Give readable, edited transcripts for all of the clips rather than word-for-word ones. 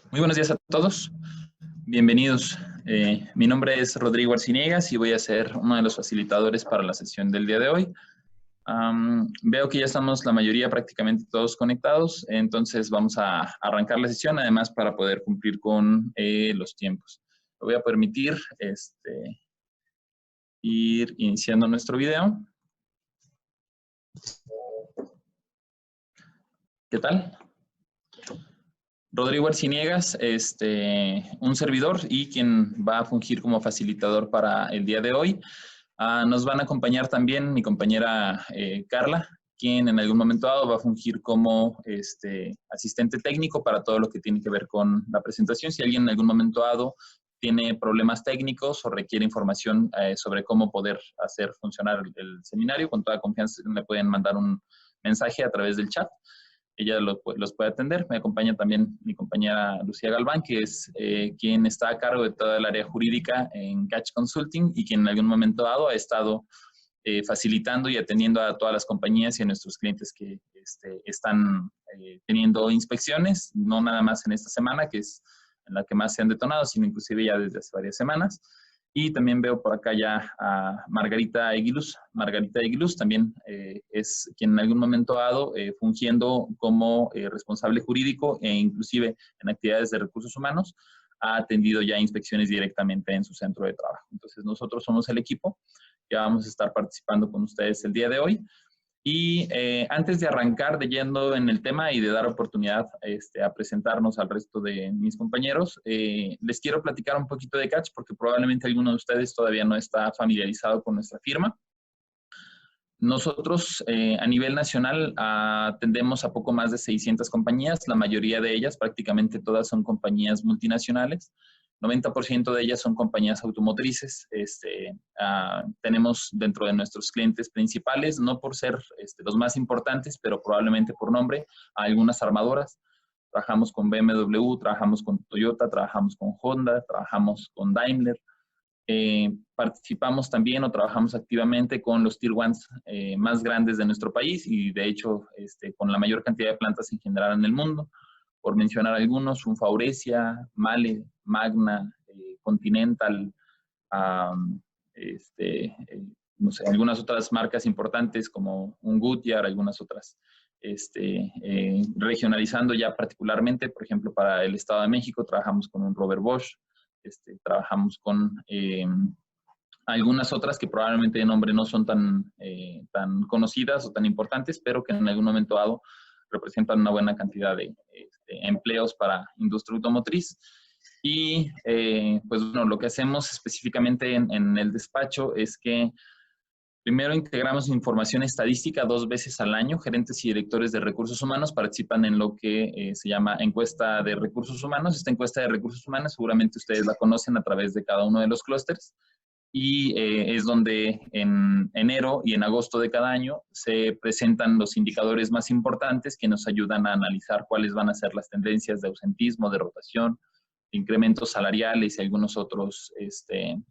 Muy buenos días a todos. Bienvenidos. Mi nombre es Rodrigo Arciniegas y voy a ser uno de los facilitadores para la sesión del día de hoy. Veo que ya estamos la mayoría prácticamente todos conectados, entonces vamos a arrancar la sesión, además para poder cumplir con los tiempos. Me voy a permitir ir iniciando nuestro video. ¿Qué tal? Rodrigo Arciniegas, un servidor y quien va a fungir como facilitador para el día de hoy. Nos van a acompañar también mi compañera Carla, quien en algún momento dado va a fungir como asistente técnico para todo lo que tiene que ver con la presentación. Si alguien en algún momento dado tiene problemas técnicos o requiere información sobre cómo poder hacer funcionar el seminario, con toda confianza me pueden mandar un mensaje a través del chat. Ella los puede atender. Me acompaña también mi compañera Lucía Galván, que es quien está a cargo de toda el área jurídica en Catch Consulting y quien en algún momento dado ha estado facilitando y atendiendo a todas las compañías y a nuestros clientes que están teniendo inspecciones, no nada más en esta semana, que es en la que más se han detonado, sino inclusive ya desde hace varias semanas. Y también veo por acá ya a Margarita Eguiluz. Margarita Eguiluz también es quien en algún momento dado fungiendo como responsable jurídico e inclusive en actividades de recursos humanos, ha atendido ya inspecciones directamente en su centro de trabajo. Entonces nosotros somos el equipo que vamos a estar participando con ustedes el día de hoy. Y antes de arrancar de yendo en el tema y de dar oportunidad a presentarnos al resto de mis compañeros, les quiero platicar un poquito de Catch porque probablemente alguno de ustedes todavía no está familiarizado con nuestra firma. Nosotros a nivel nacional atendemos a poco más de 600 compañías, la mayoría de ellas, prácticamente todas son compañías multinacionales. 90% de ellas son compañías automotrices. Tenemos dentro de nuestros clientes principales, no por ser los más importantes, pero probablemente por nombre, a algunas armadoras. Trabajamos con BMW, trabajamos con Toyota, trabajamos con Honda, trabajamos con Daimler. Participamos también o trabajamos activamente con los Tier 1 más grandes de nuestro país y de hecho con la mayor cantidad de plantas en general en el mundo. Por mencionar algunos, un Faurecia, Male, Magna, Continental, um, no sé, algunas otras marcas importantes como un Goodyear, algunas otras. Regionalizando ya particularmente, por ejemplo, para el Estado de México trabajamos con un Robert Bosch, trabajamos con algunas otras que probablemente de nombre no son tan conocidas o tan importantes, pero que en algún momento dado representan una buena cantidad de empleos para industria automotriz. Y pues bueno, lo que hacemos específicamente en el despacho es que primero integramos información estadística 2 veces al año. Gerentes y directores de recursos humanos participan en lo que se llama encuesta de recursos humanos. Esta encuesta de recursos humanos seguramente ustedes la conocen a través de cada uno de los clústeres y es donde en enero y en agosto de cada año se presentan los indicadores más importantes que nos ayudan a analizar cuáles van a ser las tendencias de ausentismo, de rotación, de incrementos salariales y algunos otros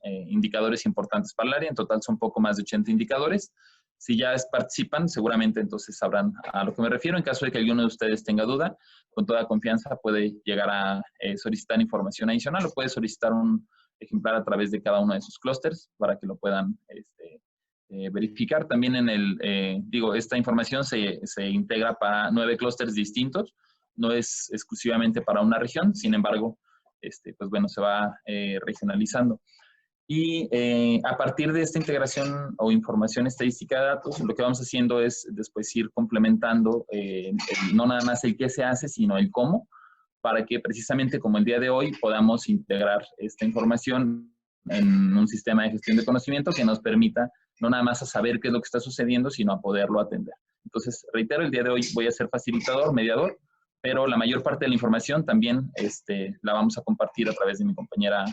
indicadores importantes para el área. En total son poco más de 80 indicadores. Si ya participan, seguramente entonces sabrán a lo que me refiero. En caso de que alguno de ustedes tenga duda, con toda confianza puede llegar a solicitar información adicional o puede solicitar un ejemplar a través de cada uno de sus clústeres para que lo puedan verificar. También esta información se integra para 9 clústeres distintos, no es exclusivamente para una región, sin embargo, pues bueno, se va regionalizando. Y a partir de esta integración o información estadística de datos, lo que vamos haciendo es después ir complementando no nada más el qué se hace, sino el cómo, para que precisamente como el día de hoy podamos integrar esta información en un sistema de gestión de conocimiento que nos permita no nada más a saber qué es lo que está sucediendo, sino a poderlo atender. Entonces, reitero, el día de hoy voy a ser facilitador, mediador, pero la mayor parte de la información también la vamos a compartir a través de mi compañera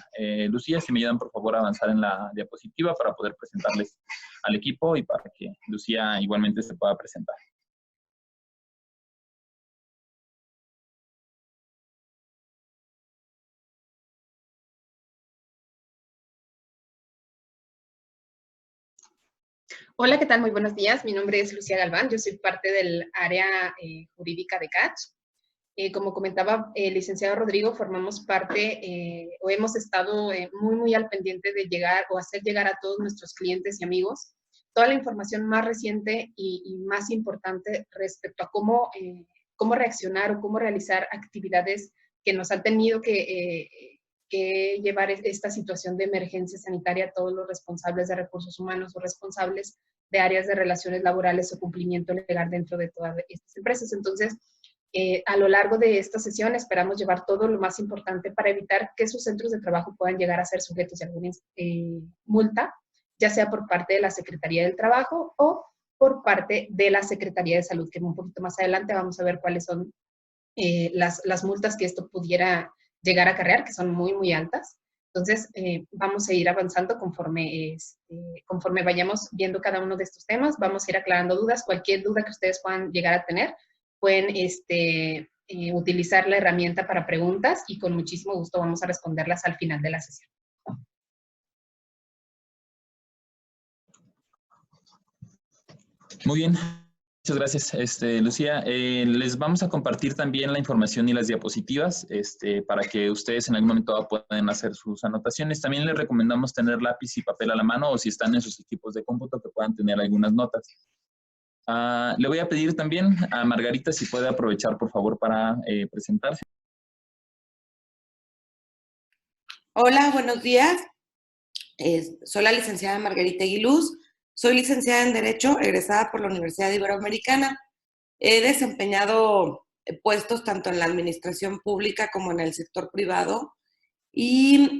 Lucía. Si me ayudan, por favor, a avanzar en la diapositiva para poder presentarles al equipo y para que Lucía igualmente se pueda presentar. Hola, ¿qué tal? Muy buenos días. Mi nombre es Lucía Galván. Yo soy parte del área jurídica de Catch. Como comentaba el licenciado Rodrigo, formamos parte o hemos estado muy, muy al pendiente de llegar o hacer llegar a todos nuestros clientes y amigos toda la información más reciente y más importante respecto a cómo reaccionar o cómo realizar actividades que nos han tenido que llevar esta situación de emergencia sanitaria a todos los responsables de recursos humanos o responsables de áreas de relaciones laborales o cumplimiento legal dentro de todas estas empresas. Entonces, a lo largo de esta sesión esperamos llevar todo lo más importante para evitar que sus centros de trabajo puedan llegar a ser sujetos de alguna multa, ya sea por parte de la Secretaría del Trabajo o por parte de la Secretaría de Salud, que un poquito más adelante vamos a ver cuáles son las multas que esto pudiera llegar a acarrear, que son muy, muy altas. Entonces, vamos a ir avanzando conforme vayamos viendo cada uno de estos temas, vamos a ir aclarando dudas, cualquier duda que ustedes puedan llegar a tener, pueden utilizar la herramienta para preguntas y con muchísimo gusto vamos a responderlas al final de la sesión. Muy bien, muchas gracias, Lucía. Les vamos a compartir también la información y las diapositivas para que ustedes en algún momento puedan hacer sus anotaciones. También les recomendamos tener lápiz y papel a la mano o si están en sus equipos de cómputo que puedan tener algunas notas. Le voy a pedir también a Margarita si puede aprovechar, por favor, para presentarse. Hola, buenos días. Soy la licenciada Margarita Aguiluz. Soy licenciada en Derecho, egresada por la Universidad Iberoamericana. He desempeñado puestos tanto en la administración pública como en el sector privado y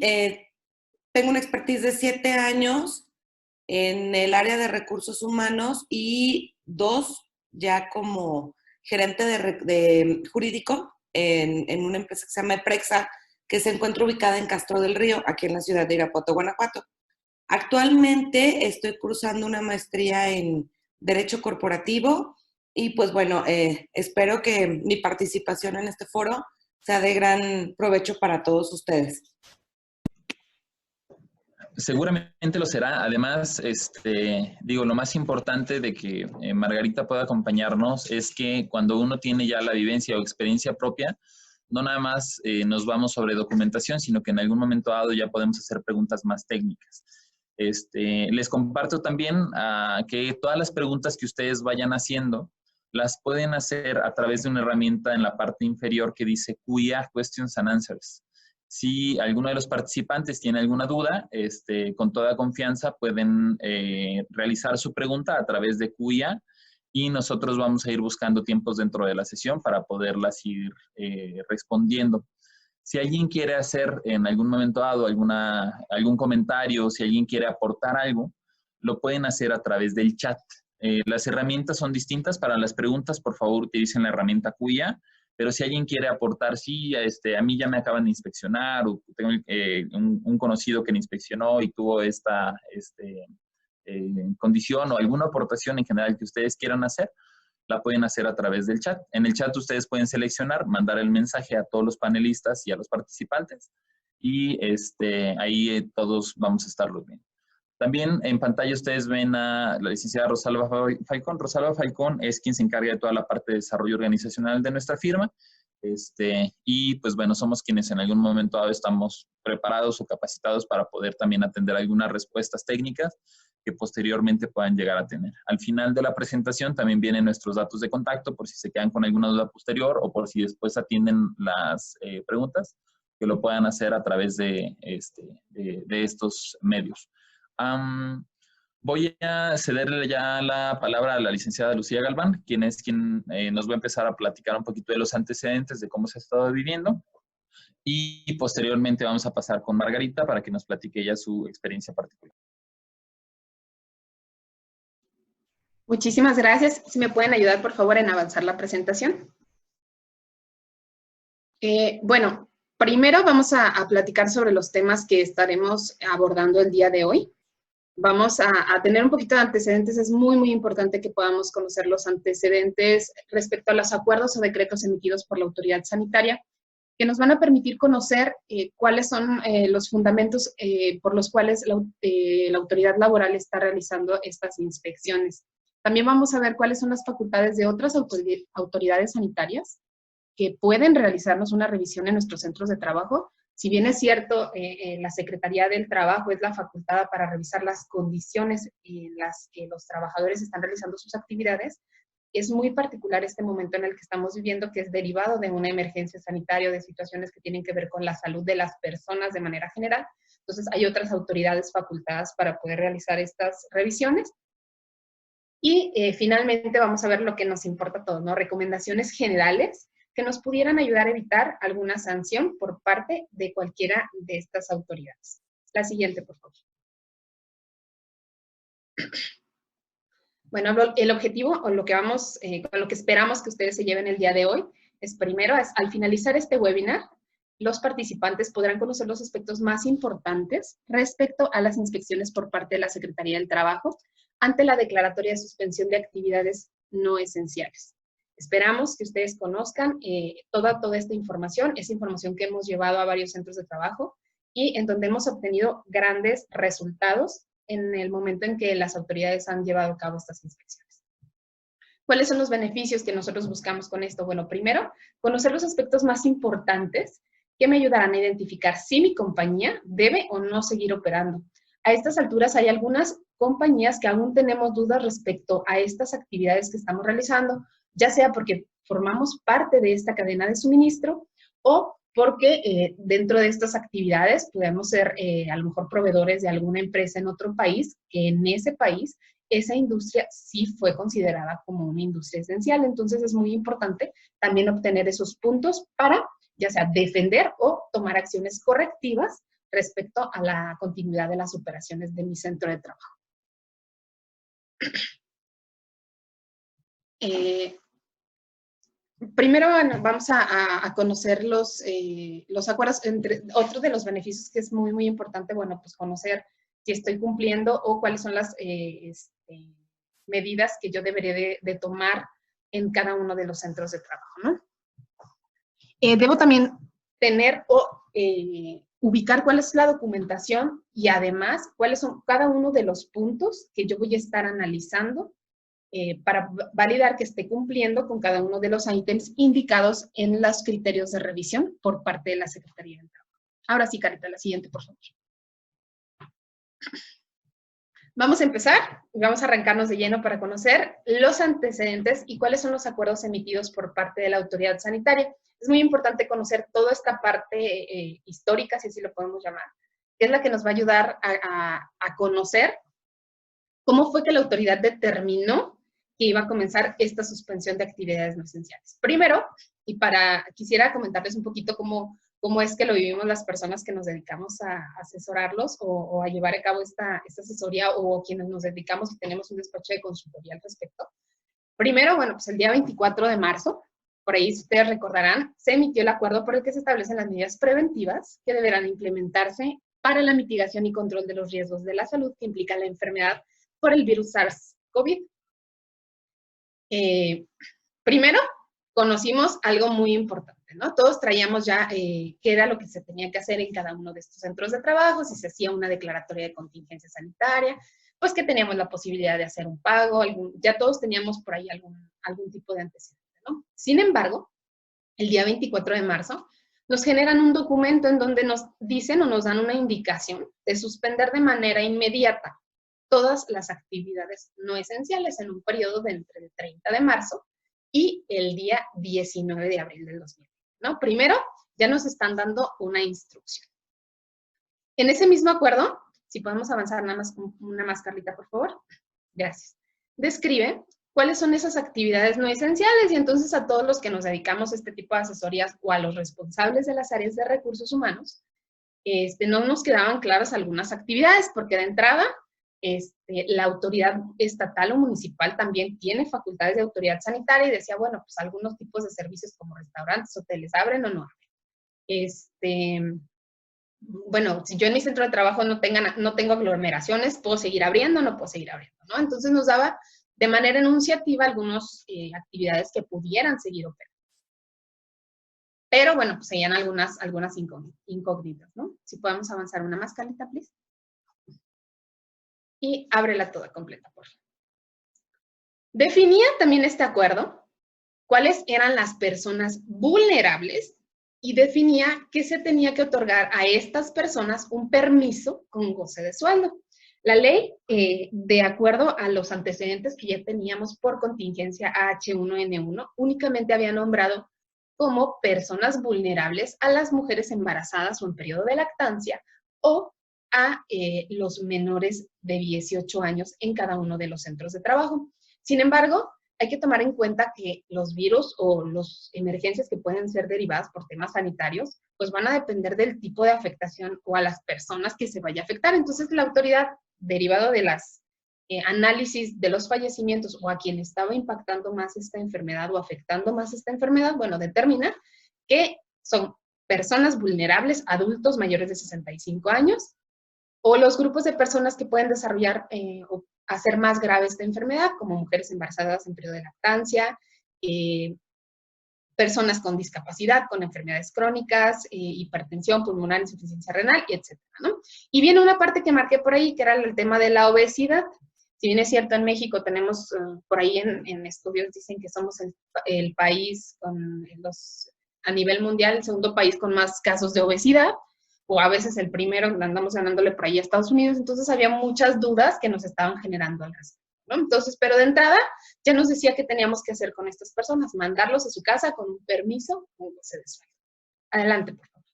tengo una expertise de 7 años en el área de recursos humanos y 2 ya como gerente de jurídico en una empresa que se llama Eprexa, que se encuentra ubicada en Castro del Río, aquí en la ciudad de Irapuato, Guanajuato. Actualmente estoy cursando una maestría en Derecho Corporativo y pues bueno, espero que mi participación en este foro sea de gran provecho para todos ustedes. Seguramente lo será. Además, lo más importante de que Margarita pueda acompañarnos es que cuando uno tiene ya la vivencia o experiencia propia, no nada más nos vamos sobre documentación, sino que en algún momento dado ya podemos hacer preguntas más técnicas. Les comparto también que todas las preguntas que ustedes vayan haciendo las pueden hacer a través de una herramienta en la parte inferior que dice QIA, Questions and Answers. Si alguno de los participantes tiene alguna duda, con toda confianza pueden realizar su pregunta a través de QIA y nosotros vamos a ir buscando tiempos dentro de la sesión para poderlas ir respondiendo. Si alguien quiere hacer en algún momento dado algún comentario, si alguien quiere aportar algo, lo pueden hacer a través del chat. Las herramientas son distintas. Para las preguntas, por favor, utilicen la herramienta QIA, pero si alguien quiere aportar, sí, a mí ya me acaban de inspeccionar, o tengo un conocido que me inspeccionó y tuvo esta condición o alguna aportación en general que ustedes quieran hacer, la pueden hacer a través del chat. En el chat ustedes pueden seleccionar, mandar el mensaje a todos los panelistas y a los participantes y ahí todos vamos a estarlos viendo. También en pantalla ustedes ven a la licenciada Rosalba Falcón. Rosalba Falcón es quien se encarga de toda la parte de desarrollo organizacional de nuestra firma. Y pues bueno, somos quienes en algún momento dado estamos preparados o capacitados para poder también atender algunas respuestas técnicas que posteriormente puedan llegar a tener. Al final de la presentación también vienen nuestros datos de contacto por si se quedan con alguna duda posterior o por si después atienden las preguntas, que lo puedan hacer a través de estos medios. Voy a cederle ya la palabra a la licenciada Lucía Galván, quien nos va a empezar a platicar un poquito de los antecedentes de cómo se ha estado viviendo. Y posteriormente vamos a pasar con Margarita para que nos platique ella su experiencia particular. Muchísimas gracias. Si me pueden ayudar, por favor, en avanzar la presentación. Bueno, primero vamos a platicar sobre los temas que estaremos abordando el día de hoy. Vamos a tener un poquito de antecedentes. Es muy, muy importante que podamos conocer los antecedentes respecto a los acuerdos o decretos emitidos por la autoridad sanitaria, que nos van a permitir conocer cuáles son los fundamentos por los cuales la autoridad laboral está realizando estas inspecciones. También vamos a ver cuáles son las facultades de otras autoridades sanitarias que pueden realizarnos una revisión en nuestros centros de trabajo. Si bien es cierto, la Secretaría del Trabajo es la facultada para revisar las condiciones en las que los trabajadores están realizando sus actividades, es muy particular este momento en el que estamos viviendo, que es derivado de una emergencia sanitaria, de situaciones que tienen que ver con la salud de las personas de manera general. Entonces, hay otras autoridades facultadas para poder realizar estas revisiones. Y finalmente vamos a ver lo que nos importa a todos, ¿no? Recomendaciones generales que nos pudieran ayudar a evitar alguna sanción por parte de cualquiera de estas autoridades. La siguiente, por favor. Bueno, el objetivo o lo que vamos, con lo que esperamos que ustedes se lleven el día de hoy es primero, al finalizar este webinar, los participantes podrán conocer los aspectos más importantes respecto a las inspecciones por parte de la Secretaría del Trabajo ante la declaratoria de suspensión de actividades no esenciales. Esperamos que ustedes conozcan toda esta información, es información que hemos llevado a varios centros de trabajo y en donde hemos obtenido grandes resultados en el momento en que las autoridades han llevado a cabo estas inspecciones. ¿Cuáles son los beneficios que nosotros buscamos con esto? Bueno, primero, conocer los aspectos más importantes que me ayudarán a identificar si mi compañía debe o no seguir operando. A estas alturas hay algunas compañías que aún tenemos dudas respecto a estas actividades que estamos realizando, ya sea porque formamos parte de esta cadena de suministro o porque dentro de estas actividades podemos ser a lo mejor proveedores de alguna empresa en otro país, que en ese país esa industria sí fue considerada como una industria esencial. Entonces es muy importante también obtener esos puntos para ya sea defender o tomar acciones correctivas respecto a la continuidad de las operaciones de mi centro de trabajo. Primero vamos a conocer los acuerdos. Otro de los beneficios que es muy, muy importante, bueno, pues conocer si estoy cumpliendo o cuáles son las medidas que yo debería de tomar en cada uno de los centros de trabajo, ¿no? Debo también tener o ubicar cuál es la documentación y además cuáles son cada uno de los puntos que yo voy a estar analizando para validar que esté cumpliendo con cada uno de los ítems indicados en los criterios de revisión por parte de la Secretaría del Trabajo. Ahora sí, Carita, la siguiente, por favor. Vamos a empezar y vamos a arrancarnos de lleno para conocer los antecedentes y cuáles son los acuerdos emitidos por parte de la autoridad sanitaria. Es muy importante conocer toda esta parte histórica, si así lo podemos llamar, que es la que nos va a ayudar a conocer cómo fue que la autoridad determinó que iba a comenzar esta suspensión de actividades no esenciales. Primero, y quisiera comentarles un poquito cómo es que lo vivimos las personas que nos dedicamos a asesorarlos o a llevar a cabo esta asesoría o quienes nos dedicamos y tenemos un despacho de consultoría al respecto. Primero, bueno, pues el día 24 de marzo, por ahí ustedes recordarán, se emitió el acuerdo por el que se establecen las medidas preventivas que deberán implementarse para la mitigación y control de los riesgos de la salud que implica la enfermedad por el virus SARS-CoV. Primero, conocimos algo muy importante, ¿no? Todos traíamos ya qué era lo que se tenía que hacer en cada uno de estos centros de trabajo, si se hacía una declaratoria de contingencia sanitaria, pues que teníamos la posibilidad de hacer un pago, ya todos teníamos por ahí algún tipo de antecedente, ¿no? Sin embargo, el día 24 de marzo, nos generan un documento en donde nos dicen o nos dan una indicación de suspender de manera inmediata todas las actividades no esenciales en un periodo de entre el 30 de marzo y el día 19 de abril del 2020, ¿no? Primero, ya nos están dando una instrucción. En ese mismo acuerdo, si podemos avanzar una más, Carlita, por favor. Gracias. Describe cuáles son esas actividades no esenciales y entonces a todos los que nos dedicamos a este tipo de asesorías o a los responsables de las áreas de recursos humanos, no nos quedaban claras algunas actividades porque de entrada la autoridad estatal o municipal también tiene facultades de autoridad sanitaria y decía, bueno, pues algunos tipos de servicios como restaurantes, hoteles, ¿abren o no abren? Bueno, si yo en mi centro de trabajo no tengo aglomeraciones, ¿puedo seguir abriendo o no puedo seguir abriendo? ¿No? Entonces nos daba de manera enunciativa algunas actividades que pudieran seguir operando. Pero bueno, pues seguían algunas incógnitas, ¿no? Si podemos avanzar una más, Carlita, please. Y ábrela toda completa, por favor. Definía también este acuerdo cuáles eran las personas vulnerables y definía que se tenía que otorgar a estas personas un permiso con goce de sueldo. La ley, de acuerdo a los antecedentes que ya teníamos por contingencia H1N1, únicamente había nombrado como personas vulnerables a las mujeres embarazadas o en periodo de lactancia o a los menores de 18 años en cada uno de los centros de trabajo. Sin embargo, hay que tomar en cuenta que los virus o las emergencias que pueden ser derivadas por temas sanitarios, pues van a depender del tipo de afectación o a las personas que se vaya a afectar. Entonces, la autoridad, derivado de las análisis de los fallecimientos o a quien estaba impactando más esta enfermedad o afectando más esta enfermedad, bueno, determina que son personas vulnerables, adultos mayores de 65 años, o los grupos de personas que pueden desarrollar o hacer más grave esta enfermedad, como mujeres embarazadas en periodo de lactancia, personas con discapacidad, con enfermedades crónicas, hipertensión pulmonar, insuficiencia renal, y etcétera, ¿no? Y viene una parte que marqué por ahí, que era el tema de la obesidad. Si bien es cierto, en México tenemos, por ahí en estudios dicen que somos el país a nivel mundial, el segundo país con más casos de obesidad, o a veces el primero, andamos ganándole por ahí a Estados Unidos, entonces había muchas dudas que nos estaban generando al respecto, ¿no? Entonces, pero de entrada, ya nos decía qué teníamos que hacer con estas personas, mandarlos a su casa con un permiso, un goce de sueldo. Adelante, por favor.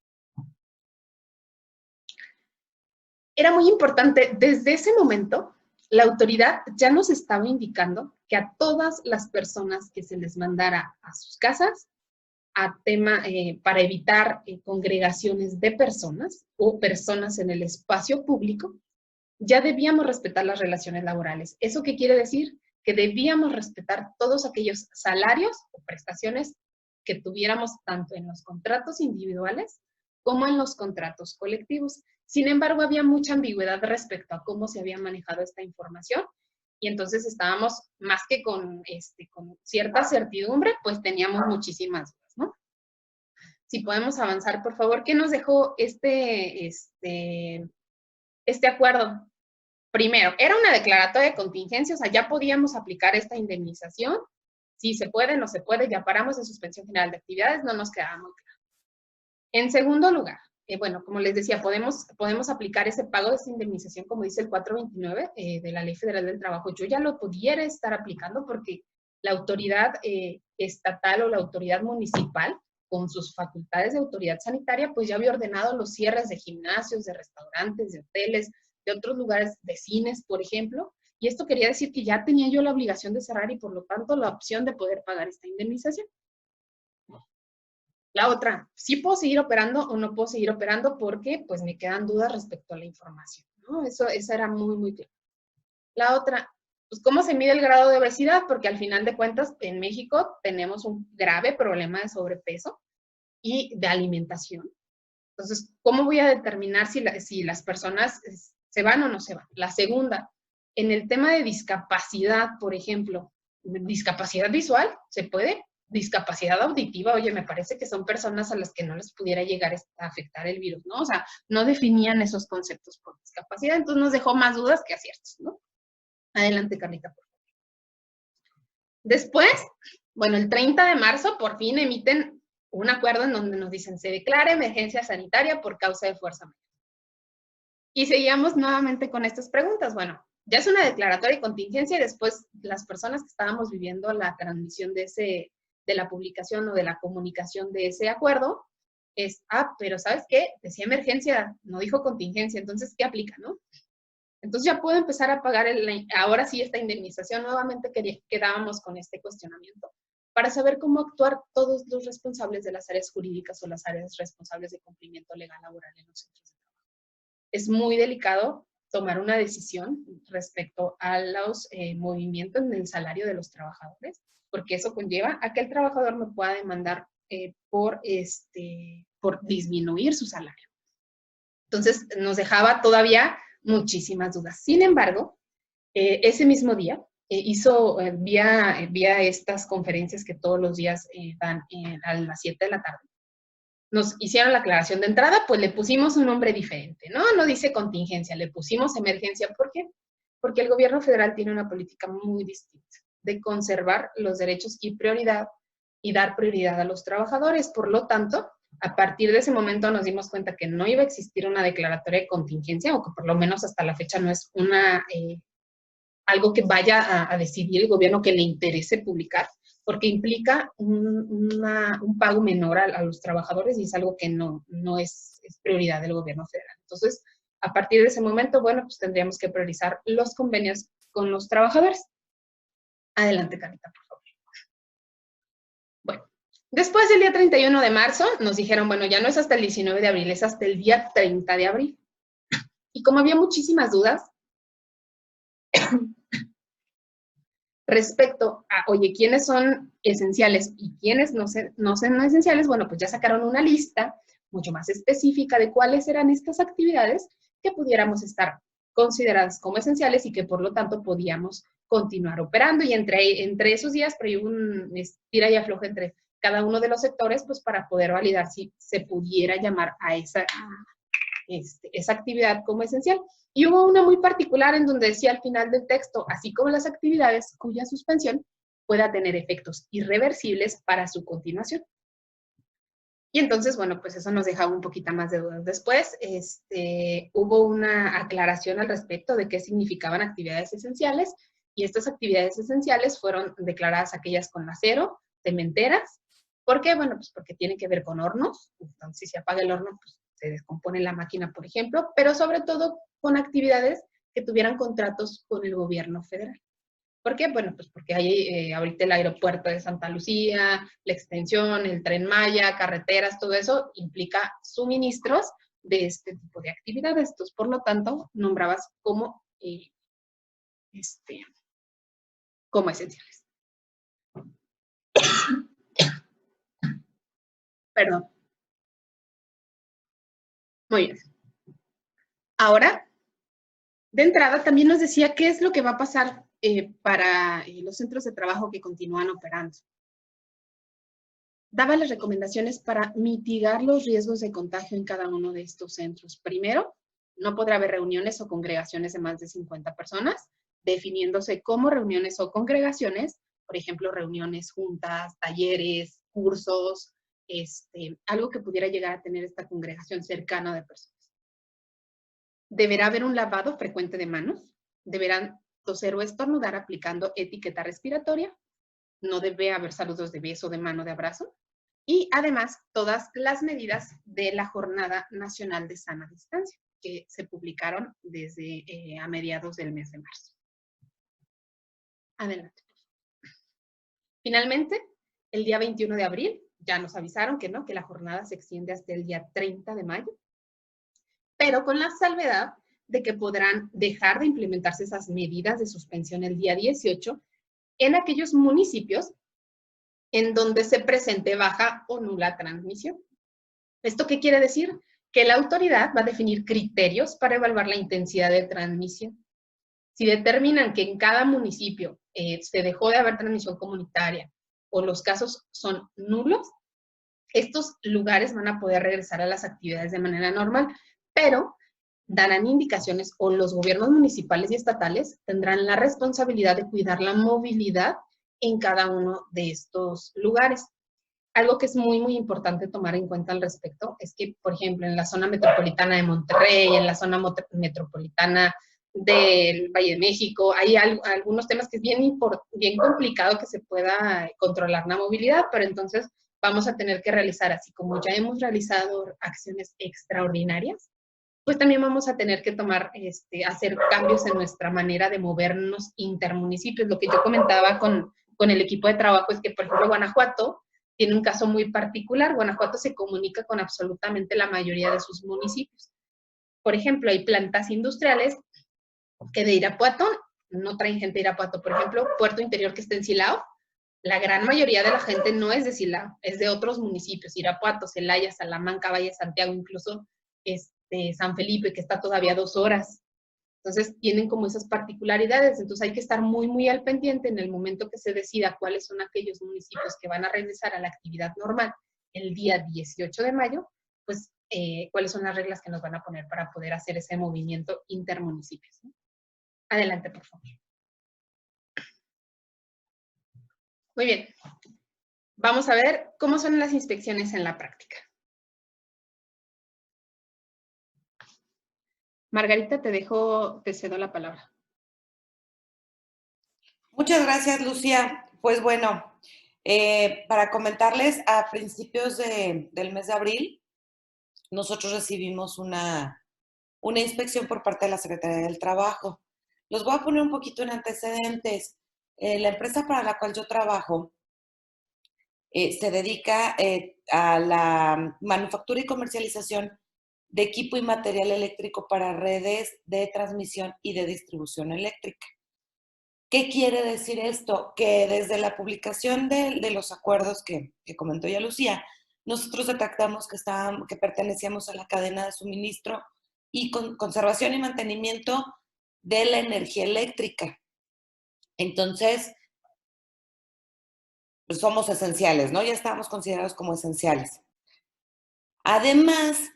Era muy importante, desde ese momento, la autoridad ya nos estaba indicando que a todas las personas que se les mandara a sus casas, para evitar congregaciones de personas o personas en el espacio público, ya debíamos respetar las relaciones laborales. ¿Eso qué quiere decir? Que debíamos respetar todos aquellos salarios o prestaciones que tuviéramos tanto en los contratos individuales como en los contratos colectivos. Sin embargo, había mucha ambigüedad respecto a cómo se había manejado esta información y entonces estábamos más que con cierta certidumbre, pues teníamos muchísimas dudas, ¿no? Si podemos avanzar, por favor. ¿Qué nos dejó este acuerdo? Primero, era una declaratoria de contingencia, o sea, ya podíamos aplicar esta indemnización. Si se puede, no se puede, ya paramos en suspensión general de actividades, no nos quedaba muy claro. En segundo lugar, bueno, como les decía, podemos aplicar ese pago de esa indemnización, como dice el 429 de la Ley Federal del Trabajo. Yo ya lo pudiera estar aplicando porque la autoridad estatal o la autoridad municipal, con sus facultades de autoridad sanitaria, pues ya había ordenado los cierres de gimnasios, de restaurantes, de hoteles, de otros lugares, de cines, por ejemplo, y esto quería decir que ya tenía yo la obligación de cerrar y por lo tanto la opción de poder pagar esta indemnización. La otra, ¿sí puedo seguir operando o no puedo seguir operando? Porque pues me quedan dudas respecto a la información, ¿no? Eso era muy, muy claro. La otra, pues ¿cómo se mide el grado de obesidad? Porque al final de cuentas en México tenemos un grave problema de sobrepeso y de alimentación. Entonces, ¿cómo voy a determinar si las personas se van o no se van? La segunda, en el tema de discapacidad, por ejemplo, discapacidad visual, ¿se puede? Discapacidad auditiva, oye, me parece que son personas a las que no les pudiera llegar a afectar el virus, ¿no? O sea, no definían esos conceptos por discapacidad, entonces nos dejó más dudas que aciertos, ¿no? Adelante, Carlita, por favor. Después, bueno, el 30 de marzo por fin emiten un acuerdo en donde nos dicen, se declara emergencia sanitaria por causa de fuerza mayor. Y seguíamos nuevamente con estas preguntas. Bueno, ya es una declaratoria de contingencia y después las personas que estábamos viviendo la transmisión de la publicación o de la comunicación de ese acuerdo, pero ¿sabes qué? Decía emergencia, no dijo contingencia, entonces, ¿qué aplica, no? Entonces ya puedo empezar a pagar ahora sí esta indemnización. Nuevamente quedábamos con este cuestionamiento para saber cómo actuar todos los responsables de las áreas jurídicas o las áreas responsables de cumplimiento legal laboral en los centros de trabajo. Es muy delicado tomar una decisión respecto a los movimientos en el salario de los trabajadores, porque eso conlleva a que el trabajador me pueda demandar por disminuir su salario. Entonces, nos dejaba todavía muchísimas dudas. Sin embargo, ese mismo día hizo vía estas conferencias que todos los días dan a las 7 de la tarde. Nos hicieron la aclaración de entrada, pues le pusimos un nombre diferente, ¿no? No dice contingencia, le pusimos emergencia. ¿Por qué? Porque el gobierno federal tiene una política muy distinta de conservar los derechos y prioridad y dar prioridad a los trabajadores. Por lo tanto, a partir de ese momento nos dimos cuenta que no iba a existir una declaratoria de contingencia, o que por lo menos hasta la fecha no es algo que vaya a decidir el gobierno que le interese publicar, porque implica un pago menor a los trabajadores y es algo que no es prioridad del gobierno federal. Entonces, a partir de ese momento, bueno, pues tendríamos que priorizar los convenios con los trabajadores. Adelante, Carita, por favor. Bueno, después del día 31 de marzo, nos dijeron, bueno, ya no es hasta el 19 de abril, es hasta el día 30 de abril. Y como había muchísimas dudas respecto a, oye, ¿quiénes son esenciales y quiénes no son esenciales? Bueno, pues ya sacaron una lista mucho más específica de cuáles eran estas actividades que pudiéramos estar consideradas como esenciales y que por lo tanto podíamos continuar operando. Y entre esos días, pero hay un tira y afloja entre cada uno de los sectores, pues para poder validar si se pudiera llamar a esa actividad como esencial. Y hubo una muy particular en donde decía al final del texto, así como las actividades cuya suspensión pueda tener efectos irreversibles para su continuación. Y entonces, bueno, pues eso nos dejaba un poquito más de dudas. Después, hubo una aclaración al respecto de qué significaban actividades esenciales, y estas actividades esenciales fueron declaradas aquellas con acero, cementeras. ¿Por qué? Bueno, pues porque tienen que ver con hornos. Entonces, si se apaga el horno, pues se descompone la máquina, por ejemplo, pero sobre todo con actividades que tuvieran contratos con el gobierno federal. ¿Por qué? Bueno, pues porque hay ahorita el aeropuerto de Santa Lucía, la extensión, el Tren Maya, carreteras, todo eso implica suministros de este tipo de actividades. Entonces, por lo tanto, nombrabas como esenciales. Perdón. Muy bien. Ahora, de entrada, también nos decía qué es lo que va a pasar para los centros de trabajo que continúan operando. Daba las recomendaciones para mitigar los riesgos de contagio en cada uno de estos centros. Primero, no podrá haber reuniones o congregaciones de más de 50 personas, definiéndose como reuniones o congregaciones, por ejemplo, reuniones, juntas, talleres, cursos, algo que pudiera llegar a tener esta congregación cercana de personas. Deberá haber un lavado frecuente de manos, deberán toser o estornudar aplicando etiqueta respiratoria, no debe haber saludos de beso, de mano, de abrazo, y además todas las medidas de la Jornada Nacional de Sana Distancia, que se publicaron desde a mediados del mes de marzo. Adelante. Finalmente, el día 21 de abril, ya nos avisaron que no, que la jornada se extiende hasta el día 30 de mayo, pero con la salvedad de que podrán dejar de implementarse esas medidas de suspensión el día 18 en aquellos municipios en donde se presente baja o nula transmisión. ¿Esto qué quiere decir? Que la autoridad va a definir criterios para evaluar la intensidad de transmisión. Si determinan que en cada municipio se dejó de haber transmisión comunitaria o los casos son nulos, estos lugares van a poder regresar a las actividades de manera normal, pero darán indicaciones, o los gobiernos municipales y estatales tendrán la responsabilidad de cuidar la movilidad en cada uno de estos lugares. Algo que es muy, muy importante tomar en cuenta al respecto es que, por ejemplo, en la zona metropolitana de Monterrey, en la zona metropolitana del Valle de México, hay algunos temas que es bien complicado que se pueda controlar la movilidad, pero entonces vamos a tener que realizar, así como ya hemos realizado acciones extraordinarias, pues también vamos a tener que hacer cambios en nuestra manera de movernos intermunicipios. Lo que yo comentaba con el equipo de trabajo es que, por ejemplo, Guanajuato tiene un caso muy particular. Guanajuato se comunica con absolutamente la mayoría de sus municipios. Por ejemplo, hay plantas industriales que de Irapuato no traen gente de Irapuato. Por ejemplo, Puerto Interior, que está en Silao, la gran mayoría de la gente no es de Silao, es de otros municipios: Irapuato, Celaya, Salamanca, Valle de Santiago, incluso San Felipe, que está todavía 2 horas. Entonces, tienen como esas particularidades. Entonces, hay que estar muy, muy al pendiente en el momento que se decida cuáles son aquellos municipios que van a regresar a la actividad normal el día 18 de mayo, pues, cuáles son las reglas que nos van a poner para poder hacer ese movimiento intermunicipios, ¿no? Adelante, por favor. Muy bien. Vamos a ver cómo son las inspecciones en la práctica. Margarita, te cedo la palabra. Muchas gracias, Lucía. Pues bueno, para comentarles, a principios del mes de abril, nosotros recibimos una inspección por parte de la Secretaría del Trabajo. Los voy a poner un poquito en antecedentes. La empresa para la cual yo trabajo se dedica a la manufactura y comercialización de equipo y material eléctrico para redes de transmisión y de distribución eléctrica. ¿Qué quiere decir esto? Que desde la publicación de los acuerdos que comentó ya Lucía, nosotros detectamos que pertenecíamos a la cadena de suministro y conservación y mantenimiento de la energía eléctrica. Entonces, pues somos esenciales, ¿no? Ya estábamos considerados como esenciales. Además,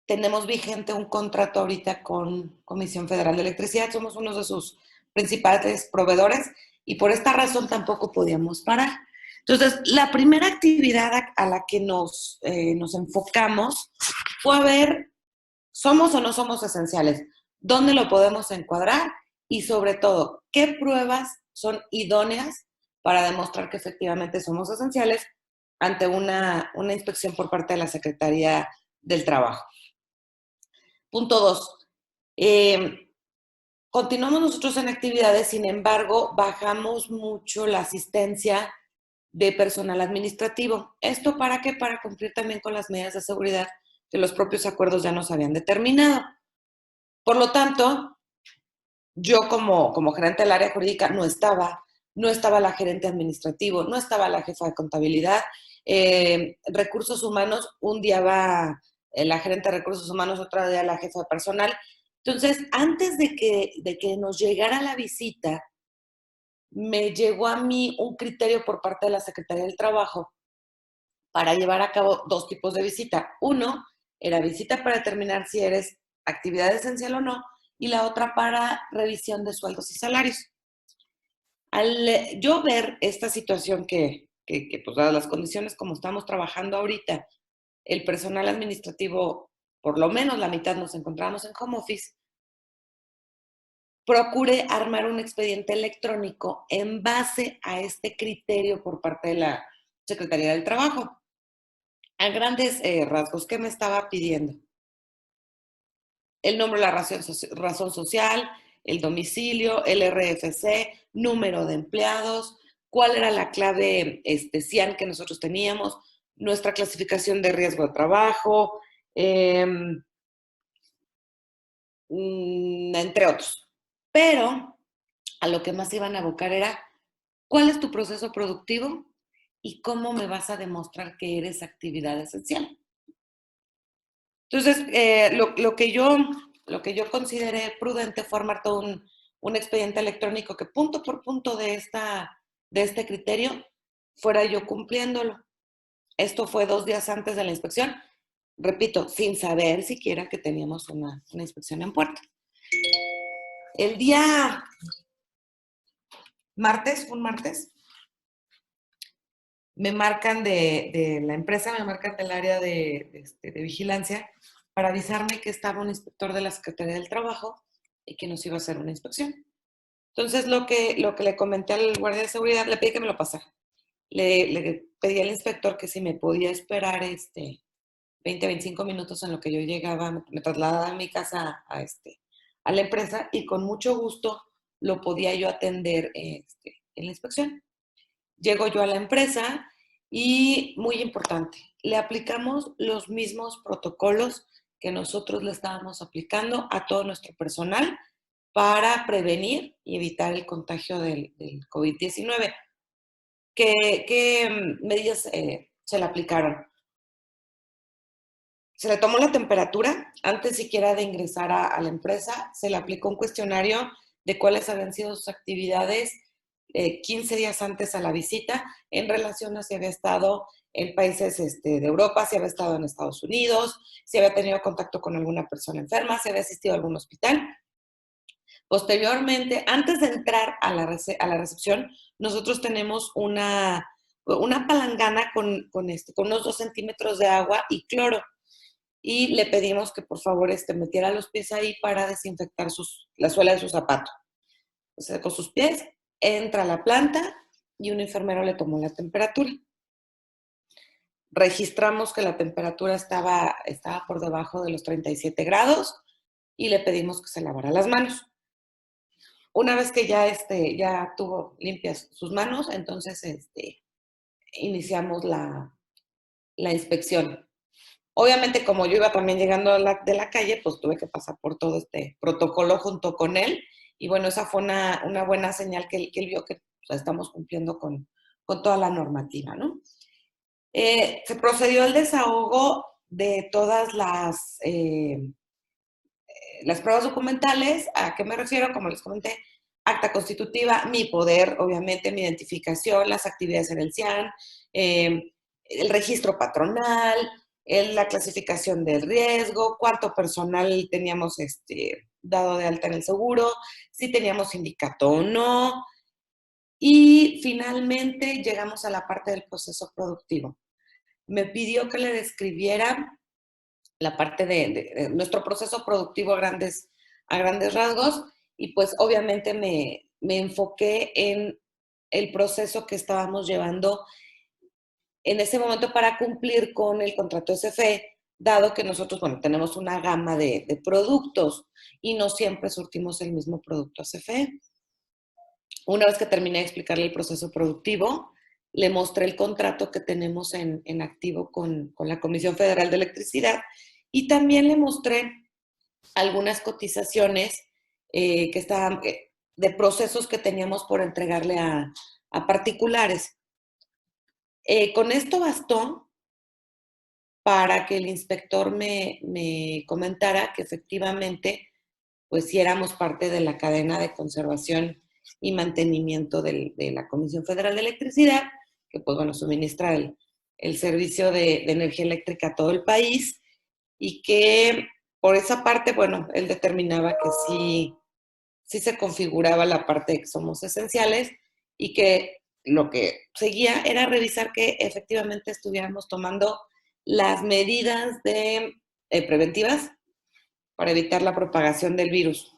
tenemos vigente un contrato ahorita con Comisión Federal de Electricidad, somos uno de sus principales proveedores y por esta razón tampoco podíamos parar. Entonces, la primera actividad a la que nos enfocamos fue a ver, ¿somos o no somos esenciales? ¿Dónde lo podemos encuadrar? Y sobre todo, ¿qué pruebas son idóneas para demostrar que efectivamente somos esenciales ante una inspección por parte de la Secretaría del Trabajo? Punto 2. Continuamos nosotros en actividades, sin embargo, bajamos mucho la asistencia de personal administrativo. ¿Esto para qué? Para cumplir también con las medidas de seguridad que los propios acuerdos ya nos habían determinado. Por lo tanto, yo como gerente del área jurídica no estaba la gerente administrativo, no estaba la jefa de contabilidad. Recursos humanos, un día va la gerente de recursos humanos, otro día la jefa de personal. Entonces, antes de que nos llegara la visita, me llegó a mí un criterio por parte de la Secretaría del Trabajo para llevar a cabo 2 tipos de visita. Uno era visita para determinar si eres actividad esencial o no, y la otra para revisión de sueldos y salarios. Al yo ver esta situación que pues dadas las condiciones como estamos trabajando ahorita, el personal administrativo, por lo menos la mitad nos encontramos en home office, procuré armar un expediente electrónico en base a este criterio por parte de la Secretaría del Trabajo. A grandes rasgos, ¿qué me estaba pidiendo? El nombre de la razón social, el domicilio, el RFC, número de empleados, cuál era la clave CIAN que nosotros teníamos, nuestra clasificación de riesgo de trabajo, entre otros. Pero a lo que más iban a abocar era, ¿cuál es tu proceso productivo y cómo me vas a demostrar que eres actividad esencial? Entonces, lo que yo consideré prudente fue armar todo un expediente electrónico que punto por punto de este criterio fuera yo cumpliéndolo. Esto fue 2 días antes de la inspección, repito, sin saber siquiera que teníamos una inspección en puerta. El día martes, me marcan de la empresa, me marcan del área de vigilancia para avisarme que estaba un inspector de la Secretaría del Trabajo y que nos iba a hacer una inspección. Entonces, lo que le comenté al guardia de seguridad, le pedí que me lo pasara. Le pedí al inspector que si me podía esperar 20, 25 minutos en lo que yo llegaba, me trasladaba a mi casa a la empresa y con mucho gusto lo podía yo atender en la inspección. Llego yo a la empresa y, muy importante, le aplicamos los mismos protocolos que nosotros le estábamos aplicando a todo nuestro personal para prevenir y evitar el contagio del COVID-19. ¿Qué medidas se le aplicaron? Se le tomó la temperatura antes siquiera de ingresar a la empresa, se le aplicó un cuestionario de cuáles habían sido sus actividades 15 días antes a la visita en relación a si había estado en países de Europa, si había estado en Estados Unidos, si había tenido contacto con alguna persona enferma, si había asistido a algún hospital. Posteriormente, antes de entrar a la recepción, nosotros tenemos una una palangana con unos 2 centímetros de agua y cloro. Y le pedimos que por favor metiera los pies ahí para desinfectar la suela de su zapato. O sea, con sus pies entra a la planta y un enfermero le tomó la temperatura. Registramos que la temperatura estaba por debajo de los 37 grados y le pedimos que se lavara las manos. Una vez que ya tuvo limpias sus manos, entonces iniciamos la inspección. Obviamente, como yo iba también llegando de la calle, pues tuve que pasar por todo este protocolo junto con él. Y bueno, esa fue una buena señal que él vio que estamos cumpliendo con toda la normativa, ¿no? Se procedió al desahogo de todas las pruebas documentales. ¿A qué me refiero? Como les comenté, acta constitutiva, mi poder, obviamente, mi identificación, las actividades en el CIAN, el registro patronal, la clasificación del riesgo, cuánto personal teníamos dado de alta en el seguro, si teníamos sindicato o no. Y finalmente llegamos a la parte del proceso productivo. Me pidió que le describiera la parte de nuestro proceso productivo a grandes rasgos y pues obviamente me enfoqué en el proceso que estábamos llevando en ese momento para cumplir con el contrato SFE, dado que nosotros, bueno, tenemos una gama de productos y no siempre surtimos el mismo producto SFE. Una vez que terminé de explicarle el proceso productivo, le mostré el contrato que tenemos en activo con la Comisión Federal de Electricidad y también le mostré algunas cotizaciones que estaban de procesos que teníamos por entregarle a particulares. Con esto bastó para que el inspector me comentara que efectivamente, pues sí éramos parte de la cadena de conservación y mantenimiento de la Comisión Federal de Electricidad, que pues bueno, suministra el servicio de energía eléctrica a todo el país y que por esa parte, bueno, él determinaba que sí se configuraba la parte de que somos esenciales y que lo que seguía era revisar que efectivamente estuviéramos tomando las medidas preventivas para evitar la propagación del virus.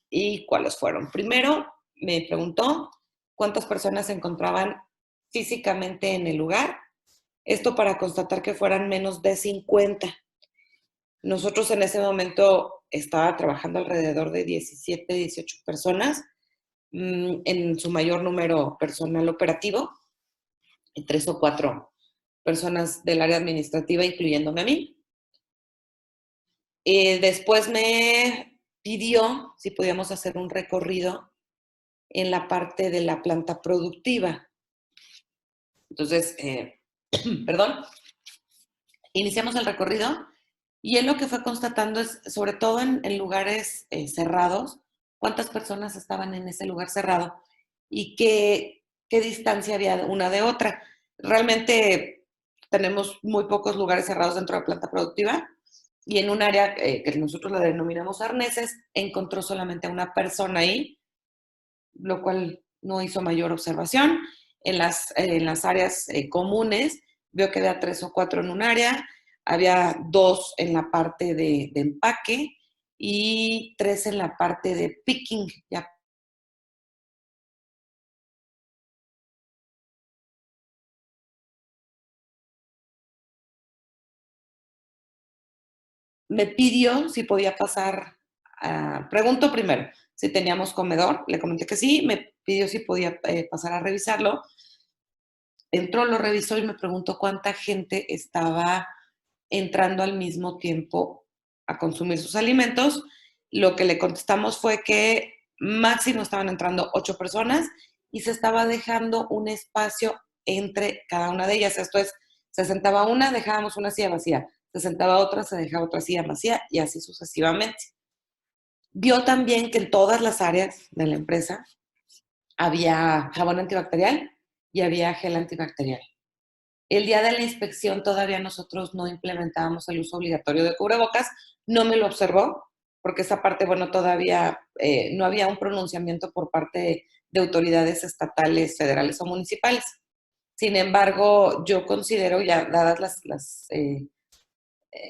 ¿Y cuáles fueron? Primero, me preguntó cuántas personas se encontraban físicamente en el lugar. Esto para constatar que fueran menos de 50. Nosotros en ese momento estaba trabajando alrededor de 17, 18 personas, en su mayor número personal operativo, y 3 o 4 personas del área administrativa, incluyéndome a mí. Después me pidió si podíamos hacer un recorrido en la parte de la planta productiva. Entonces, perdón, iniciamos el recorrido y él lo que fue constatando es, sobre todo en lugares cerrados, cuántas personas estaban en ese lugar cerrado y qué distancia había una de otra. Realmente tenemos muy pocos lugares cerrados dentro de la planta productiva y en un área que nosotros la denominamos arneses, encontró solamente a una persona ahí, lo cual no hizo mayor observación. En las áreas comunes, veo que había 3 o 4 en un área, había 2 en la parte de empaque y 3 en la parte de picking. Ya. Me pidió si podía pasar, preguntó primero si teníamos comedor, le comenté que sí, me pidió si podía pasar a revisarlo. Entró, lo revisó y me preguntó cuánta gente estaba entrando al mismo tiempo a consumir sus alimentos. Lo que le contestamos fue que máximo estaban entrando 8 personas y se estaba dejando un espacio entre cada una de ellas. Esto es, se sentaba una, dejábamos una silla vacía, se sentaba otra, se dejaba otra silla vacía y así sucesivamente. Vio también que en todas las áreas de la empresa había jabón antibacterial y había gel antibacterial. El día de la inspección todavía nosotros no implementábamos el uso obligatorio de cubrebocas, no me lo observó, porque esa parte, bueno, todavía no había un pronunciamiento por parte de autoridades estatales, federales o municipales. Sin embargo, yo considero, ya dadas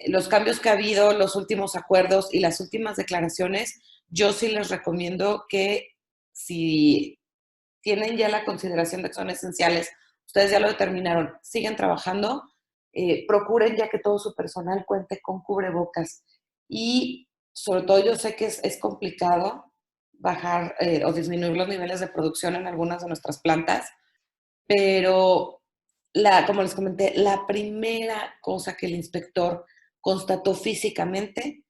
los cambios que ha habido, los últimos acuerdos y las últimas declaraciones, yo sí les recomiendo que si tienen ya la consideración de que son esenciales, ustedes ya lo determinaron, siguen trabajando, procuren ya que todo su personal cuente con cubrebocas. Y sobre todo yo sé que es complicado bajar o disminuir los niveles de producción en algunas de nuestras plantas, pero como les comenté, la primera cosa que el inspector constató físicamente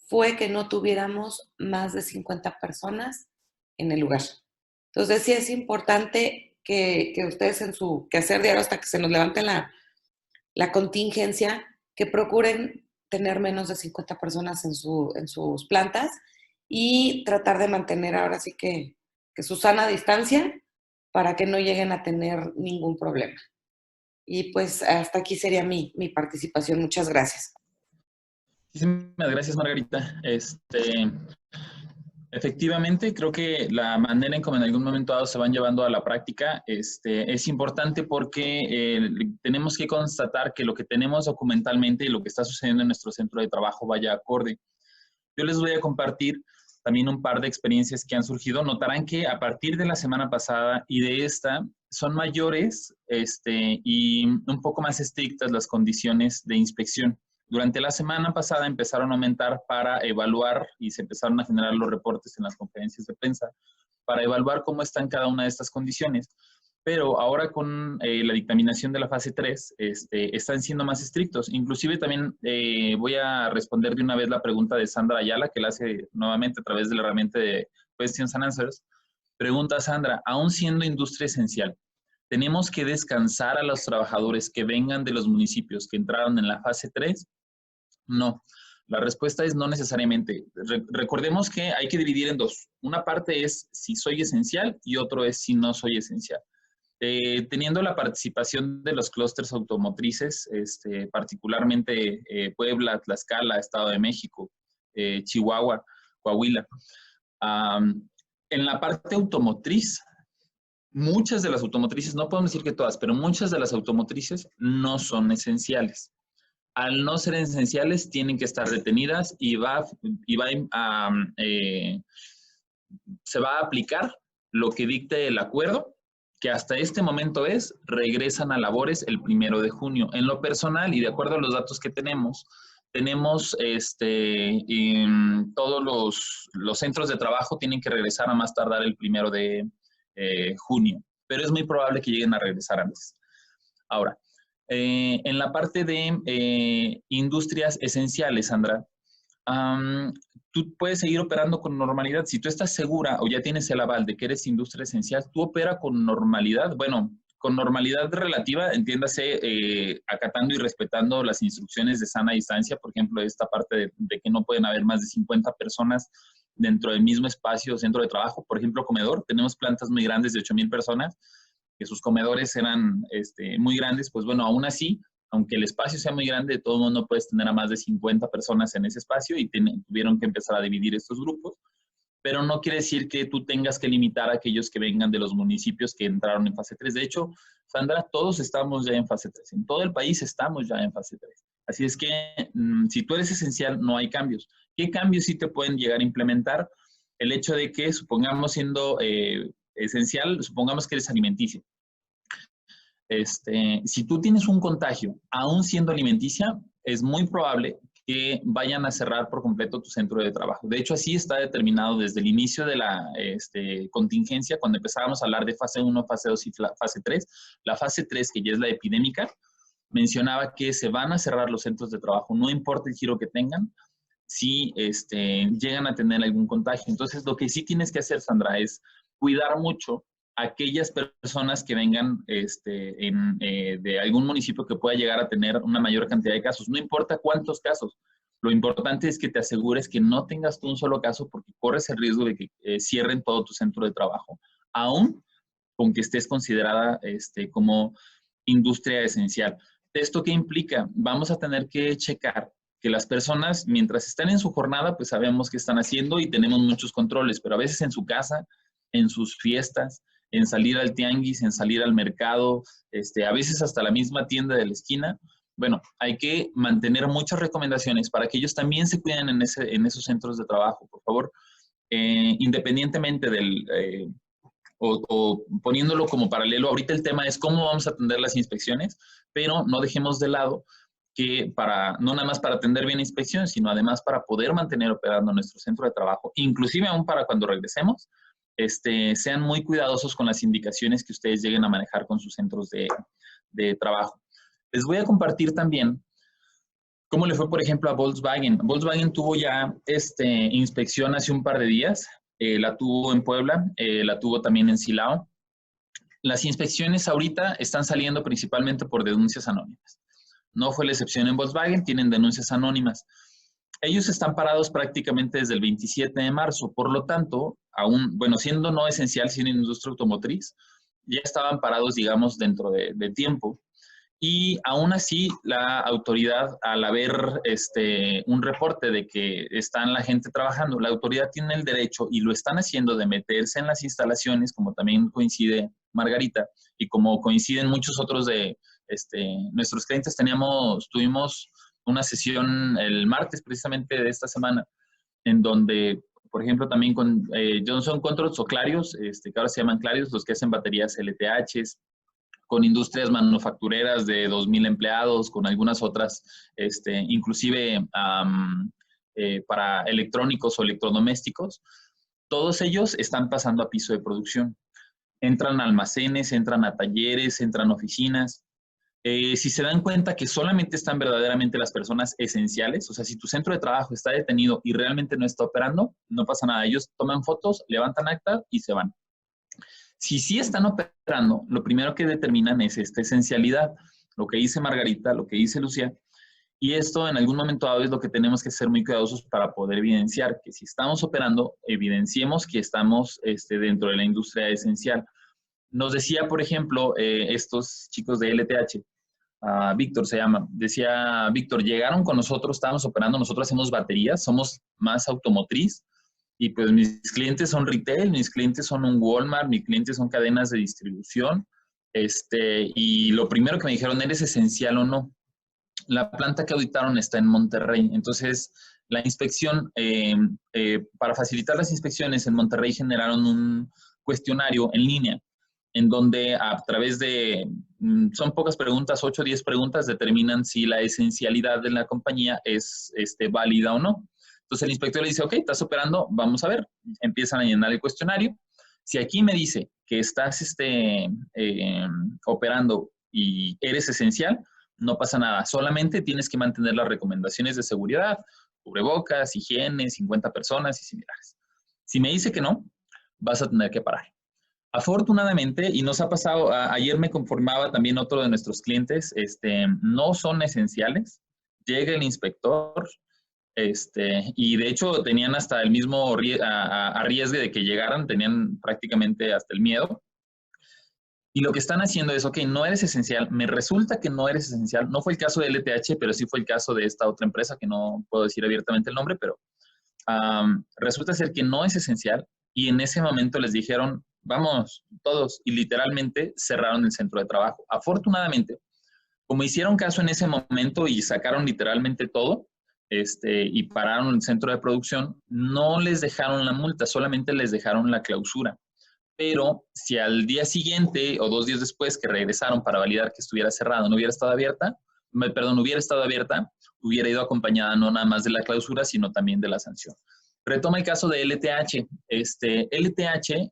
fue que no tuviéramos más de 50 personas en el lugar. Entonces sí es importante que ustedes en su quehacer diario hasta que se nos levante la contingencia, que procuren tener menos de 50 personas en sus plantas y tratar de mantener ahora sí que su sana distancia para que no lleguen a tener ningún problema. Y pues hasta aquí sería mi participación. Muchas gracias. Muchísimas gracias, Margarita. Efectivamente, creo que la manera en cómo en algún momento dado se van llevando a la práctica es importante porque tenemos que constatar que lo que tenemos documentalmente y lo que está sucediendo en nuestro centro de trabajo vaya acorde. Yo les voy a compartir también un par de experiencias que han surgido. Notarán que a partir de la semana pasada y de esta son mayores y un poco más estrictas las condiciones de inspección. Durante la semana pasada empezaron a aumentar para evaluar y se empezaron a generar los reportes en las conferencias de prensa para evaluar cómo están cada una de estas condiciones. Pero ahora con la dictaminación de la fase 3, están siendo más estrictos. Inclusive también voy a responder de una vez la pregunta de Sandra Ayala, que la hace nuevamente a través de la herramienta de Questions and Answers. Pregunta Sandra, aún siendo industria esencial, ¿tenemos que descansar a los trabajadores que vengan de los municipios que entraron en la fase 3? No. La respuesta es no necesariamente. Recordemos que hay que dividir en dos. Una parte es si soy esencial y otro es si no soy esencial. Teniendo la participación de los clústeres automotrices, particularmente Puebla, Tlaxcala, Estado de México, Chihuahua, Coahuila. En la parte automotriz, muchas de las automotrices, no podemos decir que todas, pero muchas de las automotrices no son esenciales. Al no ser esenciales, tienen que estar detenidas y se va a aplicar lo que dicte el acuerdo, que hasta este momento regresan a labores el 1 de junio. En lo personal y de acuerdo a los datos que tenemos todos los centros de trabajo tienen que regresar a más tardar el 1 de junio, pero es muy probable que lleguen a regresar antes. Ahora, en la parte de industrias esenciales, Sandra, tú puedes seguir operando con normalidad. Si tú estás segura o ya tienes el aval de que eres industria esencial, tú opera con normalidad. Bueno, con normalidad relativa, entiéndase, acatando y respetando las instrucciones de sana distancia. Por ejemplo, esta parte de que no pueden haber más de 50 personas dentro del mismo espacio o centro de trabajo. Por ejemplo, comedor. Tenemos plantas muy grandes de 8,000 personas, que sus comedores eran muy grandes. Pues bueno, aún así, aunque el espacio sea muy grande, de todo modo no puedes tener a más de 50 personas en ese espacio y tuvieron que empezar a dividir estos grupos, pero no quiere decir que tú tengas que limitar a aquellos que vengan de los municipios que entraron en fase 3. De hecho, Sandra, todos estamos ya en fase 3. En todo el país estamos ya en fase 3. Así es que si tú eres esencial, no hay cambios. ¿Qué cambios sí te pueden llegar a implementar? El hecho de que, supongamos siendo esencial, supongamos que eres alimenticio. Si tú tienes un contagio, aún siendo alimenticia, es muy probable que vayan a cerrar por completo tu centro de trabajo. De hecho, así está determinado desde el inicio de la contingencia, cuando empezábamos a hablar de fase 1, fase 2 y fase 3. La fase 3, que ya es la epidémica, mencionaba que se van a cerrar los centros de trabajo, no importa el giro que tengan, si llegan a tener algún contagio. Entonces, lo que sí tienes que hacer, Sandra, es cuidar mucho aquellas personas que vengan de algún municipio que pueda llegar a tener una mayor cantidad de casos. No importa cuántos casos, lo importante es que te asegures que no tengas tú un solo caso, porque corres el riesgo de que cierren todo tu centro de trabajo, aún con que estés considerada como industria esencial. ¿Esto qué implica? Vamos a tener que checar que las personas, mientras están en su jornada, pues sabemos qué están haciendo y tenemos muchos controles, pero a veces en su casa, en sus fiestas, en salir al tianguis, en salir al mercado, a veces hasta la misma tienda de la esquina. Bueno, hay que mantener muchas recomendaciones para que ellos también se cuiden en esos centros de trabajo, por favor. Independientemente o poniéndolo como paralelo, ahorita el tema es cómo vamos a atender las inspecciones, pero no dejemos de lado que no nada más para atender bien la inspección, sino además para poder mantener operando nuestro centro de trabajo, inclusive aún para cuando regresemos, sean muy cuidadosos con las indicaciones que ustedes lleguen a manejar con sus centros de trabajo. Les voy a compartir también cómo le fue, por ejemplo, a Volkswagen. Volkswagen tuvo ya inspección hace un par de días. La tuvo en Puebla, la tuvo también en Silao. Las inspecciones ahorita están saliendo principalmente por denuncias anónimas. No fue la excepción en Volkswagen, tienen denuncias anónimas. Ellos están parados prácticamente desde el 27 de marzo, por lo tanto, aún, bueno, siendo no esencial, siendo industria automotriz, ya estaban parados, digamos, dentro de tiempo. Y aún así, la autoridad, al haber un reporte de que están la gente trabajando, la autoridad tiene el derecho, y lo están haciendo, de meterse en las instalaciones, como también coincide Margarita, y como coinciden muchos otros de nuestros clientes. Tuvimos una sesión el martes precisamente de esta semana, en donde, por ejemplo, también con Johnson Controls o Clarios, que ahora se llaman Clarios, los que hacen baterías LTHs, con industrias manufactureras de 2,000 empleados, con algunas otras, inclusive para electrónicos o electrodomésticos. Todos ellos están pasando a piso de producción. Entran a almacenes, entran a talleres, entran a oficinas. Si se dan cuenta que solamente están verdaderamente las personas esenciales, o sea, si tu centro de trabajo está detenido y realmente no está operando, no pasa nada. Ellos toman fotos, levantan acta y se van. Si sí están operando, lo primero que determinan es esta esencialidad, lo que dice Margarita, lo que dice Lucía, y esto en algún momento dado es lo que tenemos que ser muy cuidadosos para poder evidenciar, que si estamos operando, evidenciemos que estamos dentro de la industria esencial. Nos decía, por ejemplo, estos chicos de LTH, Víctor se llama, decía Víctor, llegaron con nosotros, estábamos operando, nosotros hacemos baterías, somos más automotriz, y pues mis clientes son retail, mis clientes son un Walmart, mis clientes son cadenas de distribución, y lo primero que me dijeron, ¿eres esencial o no? La planta que auditaron está en Monterrey, entonces la inspección, para facilitar las inspecciones en Monterrey generaron un cuestionario en línea, en donde a través de, son pocas preguntas, 8 o 10 preguntas, determinan si la esencialidad de la compañía es válida o no. Entonces el inspector le dice, ok, estás operando, vamos a ver. Empiezan a llenar el cuestionario. Si aquí me dice que estás operando y eres esencial, no pasa nada. Solamente tienes que mantener las recomendaciones de seguridad, cubrebocas, higiene, 50 personas y similares. Si me dice que no, vas a tener que parar. Afortunadamente, y nos ha pasado, ayer me conformaba también otro de nuestros clientes, no son esenciales. Llega el inspector, y de hecho tenían hasta el mismo riesgo de que llegaran, tenían prácticamente hasta el miedo. Y lo que están haciendo es, ok, no eres esencial, me resulta que no eres esencial. No fue el caso de LTH, pero sí fue el caso de esta otra empresa, que no puedo decir abiertamente el nombre, pero resulta ser que no es esencial. Y en ese momento les dijeron, vamos, todos, y literalmente cerraron el centro de trabajo. Afortunadamente, como hicieron caso en ese momento y sacaron literalmente todo, y pararon el centro de producción, no les dejaron la multa, solamente les dejaron la clausura. Pero si al día siguiente o 2 días después que regresaron para validar que estuviera cerrado, no hubiera estado abierta, hubiera ido acompañada no nada más de la clausura, sino también de la sanción. Retoma el caso de LTH. LTH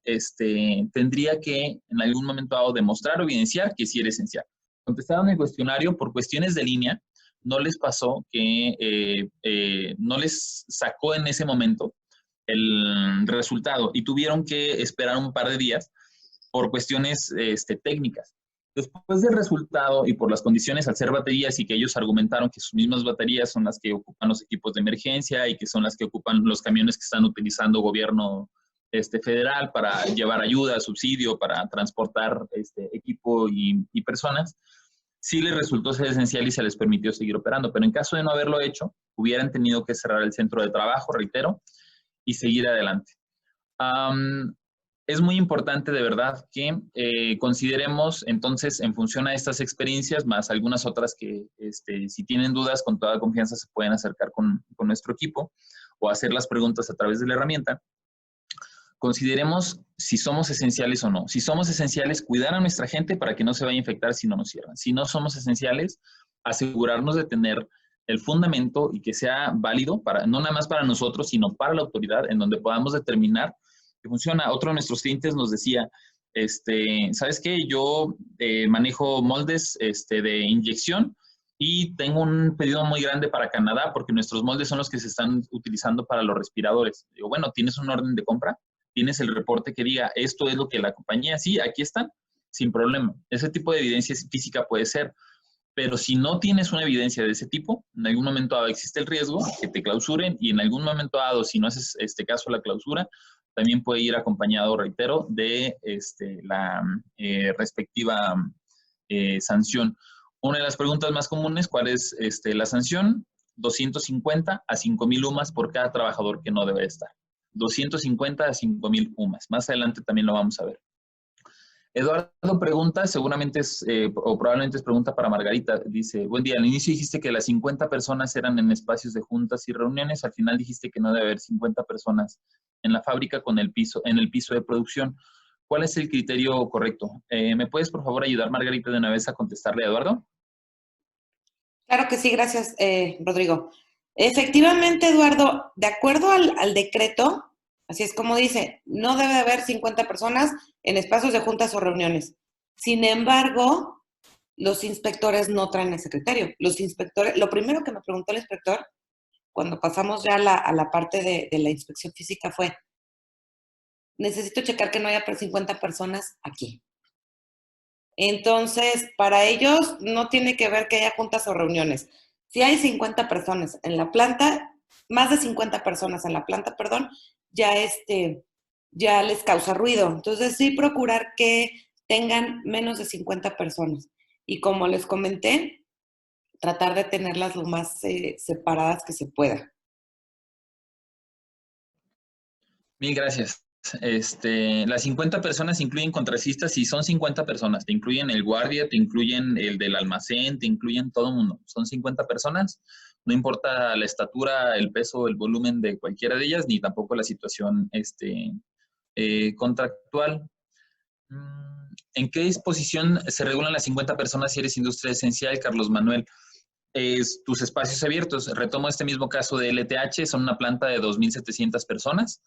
tendría que en algún momento dado demostrar o evidenciar que sí era esencial. Contestaron el cuestionario por cuestiones de línea, no les pasó que no les sacó en ese momento el resultado y tuvieron que esperar un par de días por cuestiones técnicas. Después del resultado y por las condiciones al ser baterías y que ellos argumentaron que sus mismas baterías son las que ocupan los equipos de emergencia y que son las que ocupan los camiones que están utilizando gobierno federal para llevar ayuda, subsidio, para transportar equipo y personas, sí les resultó ser esencial y se les permitió seguir operando. Pero en caso de no haberlo hecho, hubieran tenido que cerrar el centro de trabajo, reitero, y seguir adelante. es muy importante de verdad que consideremos entonces en función a estas experiencias, más algunas otras que si tienen dudas con toda confianza se pueden acercar con nuestro equipo o hacer las preguntas a través de la herramienta. Consideremos si somos esenciales o no. Si somos esenciales, cuidar a nuestra gente para que no se vaya a infectar si no nos cierran. Si no somos esenciales, asegurarnos de tener el fundamento y que sea válido, no nada más para nosotros, sino para la autoridad, en donde podamos determinar que funciona. Otro de nuestros clientes nos decía, ¿sabes qué? Yo manejo moldes de inyección y tengo un pedido muy grande para Canadá porque nuestros moldes son los que se están utilizando para los respiradores. Digo, bueno, ¿tienes un orden de compra? ¿Tienes el reporte que diga, esto es lo que la compañía, sí, aquí están, sin problema? Ese tipo de evidencia física puede ser, pero si no tienes una evidencia de ese tipo, en algún momento dado existe el riesgo que te clausuren y en algún momento dado, si no haces caso a la clausura, también puede ir acompañado, reitero, de la respectiva sanción. Una de las preguntas más comunes, ¿cuál es la sanción? 250 a 5,000 UMAS por cada trabajador que no debe estar. 250 a 5,000 UMAS. Más adelante también lo vamos a ver. Eduardo pregunta, seguramente es, o probablemente es pregunta para Margarita. Dice, buen día, al inicio dijiste que las 50 personas eran en espacios de juntas y reuniones. Al final dijiste que no debe haber 50 personas en la fábrica en el piso de producción. ¿Cuál es el criterio correcto? ¿Me puedes, por favor, ayudar, Margarita, de una vez a contestarle a Eduardo? Claro que sí, gracias, Rodrigo. Efectivamente, Eduardo, de acuerdo al decreto, así es como dice, no debe haber 50 personas en espacios de juntas o reuniones. Sin embargo, los inspectores no traen ese criterio. Los inspectores, lo primero que me preguntó el inspector cuando pasamos ya a la parte de la inspección física fue, necesito checar que no haya 50 personas aquí. Entonces, para ellos no tiene que ver que haya juntas o reuniones. Si hay 50 personas en la planta, más de 50 personas en la planta, perdón, ya ya les causa ruido. Entonces, sí procurar que tengan menos de 50 personas. Y como les comenté, tratar de tenerlas lo más separadas que se pueda. Mil gracias. Las 50 personas incluyen contratistas y son 50 personas. Te incluyen el guardia, te incluyen el del almacén, te incluyen todo el mundo. Son 50 personas. No importa la estatura, el peso, el volumen de cualquiera de ellas, ni tampoco la situación contractual. ¿En qué disposición se regulan las 50 personas si eres industria esencial, Carlos Manuel? Tus espacios abiertos. Retomo este mismo caso de LTH, son una planta de 2,700 personas.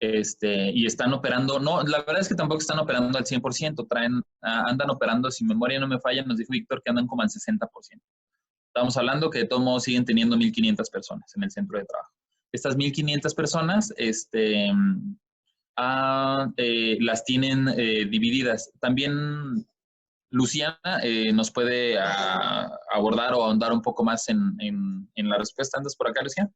Y están operando, no, la verdad es que tampoco están operando al 100%, andan operando, si memoria no me falla, nos dijo Víctor que andan como al 60%. Estamos hablando que de todos modos siguen teniendo 1,500 personas en el centro de trabajo. Estas 1,500 personas las tienen divididas. También Luciana nos puede abordar o ahondar un poco más en la respuesta. ¿Andas por acá, Luciana?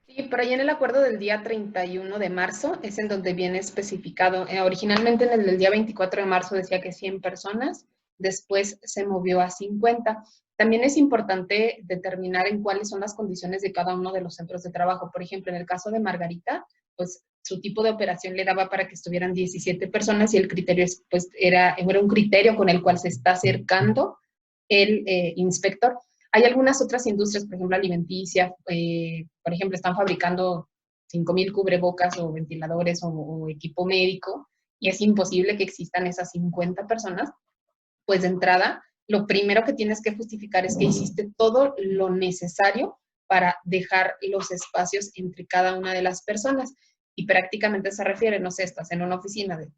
Sí, por ahí en el acuerdo del día 31 de marzo es en donde viene especificado. Originalmente en el del día 24 de marzo decía que 100 personas, después se movió a 50. También es importante determinar en cuáles son las condiciones de cada uno de los centros de trabajo. Por ejemplo, en el caso de Margarita, pues su tipo de operación le daba para que estuvieran 17 personas y el criterio pues, era un criterio con el cual se está acercando el inspector. Hay algunas otras industrias, por ejemplo, alimenticia, por ejemplo, están fabricando 5,000 cubrebocas o ventiladores o equipo médico y es imposible que existan esas 50 personas. Pues de entrada, lo primero que tienes que justificar es que hiciste todo lo necesario para dejar los espacios entre cada una de las personas. Y prácticamente se refiere, no sé, estás en una oficina de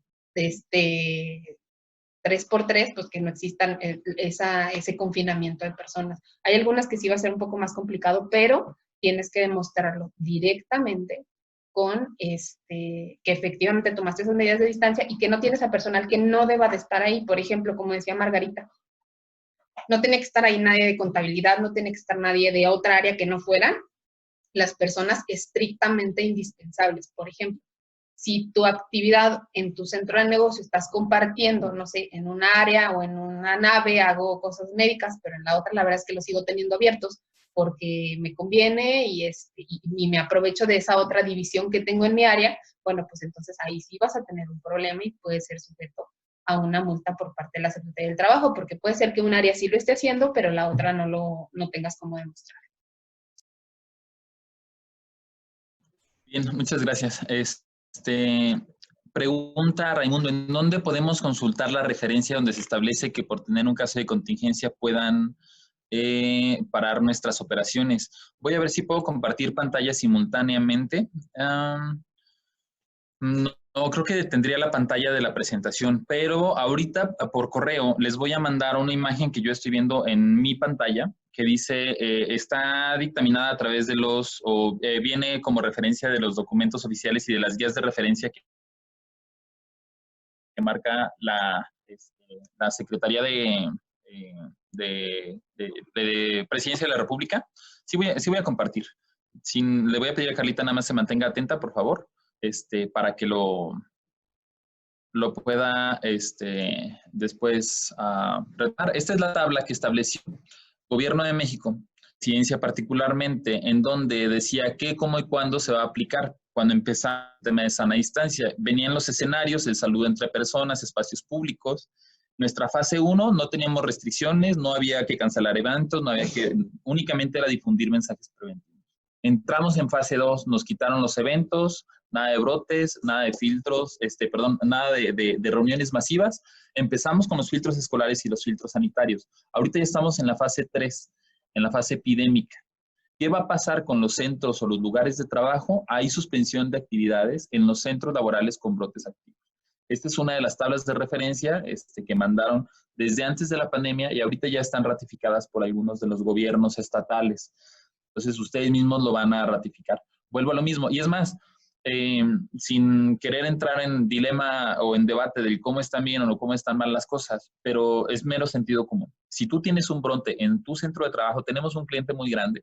3x3, pues que no existan ese confinamiento de personas. Hay algunas que sí va a ser un poco más complicado, pero tienes que demostrarlo directamente con que efectivamente tomaste esas medidas de distancia y que no tienes a personal que no deba de estar ahí. Por ejemplo, como decía Margarita, no tiene que estar ahí nadie de contabilidad, no tiene que estar nadie de otra área que no fueran las personas estrictamente indispensables. Por ejemplo, si tu actividad en tu centro de negocio estás compartiendo, no sé, en un área o en una nave hago cosas médicas, pero en la otra la verdad es que los sigo teniendo abiertos, porque me conviene y me aprovecho de esa otra división que tengo en mi área, bueno, pues entonces ahí sí vas a tener un problema y puede ser sujeto a una multa por parte de la Secretaría del Trabajo, porque puede ser que un área sí lo esté haciendo, pero la otra no tengas cómo demostrar. Bien, muchas gracias. Pregunta Raimundo, ¿en dónde podemos consultar la referencia donde se establece que por tener un caso de contingencia puedan parar nuestras operaciones? Voy a ver si puedo compartir pantalla simultáneamente. No, creo que tendría la pantalla de la presentación, pero ahorita por correo les voy a mandar una imagen que yo estoy viendo en mi pantalla que dice, está dictaminada a través de viene como referencia de los documentos oficiales y de las guías de referencia que marca la Secretaría de Presidencia de la República. Sí voy a compartir. Le voy a pedir a Carlita nada más se mantenga atenta, por favor, para que lo pueda después tratar. Esta es la tabla que estableció el Gobierno de México, ciencia particularmente, en donde decía qué, cómo y cuándo se va a aplicar. Cuando empezaba el tema de sana distancia, venían los escenarios, el saludo entre personas, espacios públicos. Nuestra fase 1 no teníamos restricciones, no había que cancelar eventos, únicamente era difundir mensajes preventivos. Entramos en fase 2, nos quitaron los eventos, nada de brotes, nada de filtros, nada de reuniones masivas. Empezamos con los filtros escolares y los filtros sanitarios. Ahorita ya estamos en la fase 3, en la fase epidémica. ¿Qué va a pasar con los centros o los lugares de trabajo? Hay suspensión de actividades en los centros laborales con brotes activos. Esta es una de las tablas de referencia que mandaron desde antes de la pandemia y ahorita ya están ratificadas por algunos de los gobiernos estatales. Entonces, ustedes mismos lo van a ratificar. Vuelvo a lo mismo. Y es más, sin querer entrar en dilema o en debate de cómo están bien o cómo están mal las cosas, pero es mero sentido común. Si tú tienes un brote en tu centro de trabajo, tenemos un cliente muy grande,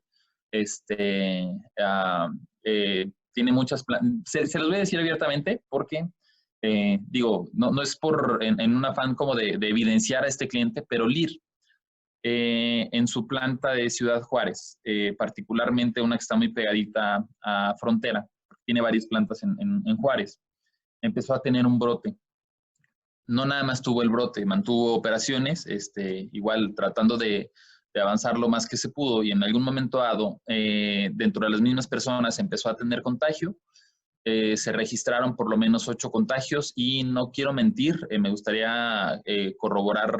tiene muchas se los voy a decir abiertamente porque, no es en un afán como de evidenciar a este cliente, pero LIR, en su planta de Ciudad Juárez, particularmente una que está muy pegadita a frontera, tiene varias plantas en Juárez, empezó a tener un brote. No nada más tuvo el brote, mantuvo operaciones, igual tratando de avanzar lo más que se pudo y en algún momento dado, dentro de las mismas personas empezó a tener contagio. Se registraron por lo menos 8 contagios y no quiero mentir, me gustaría corroborar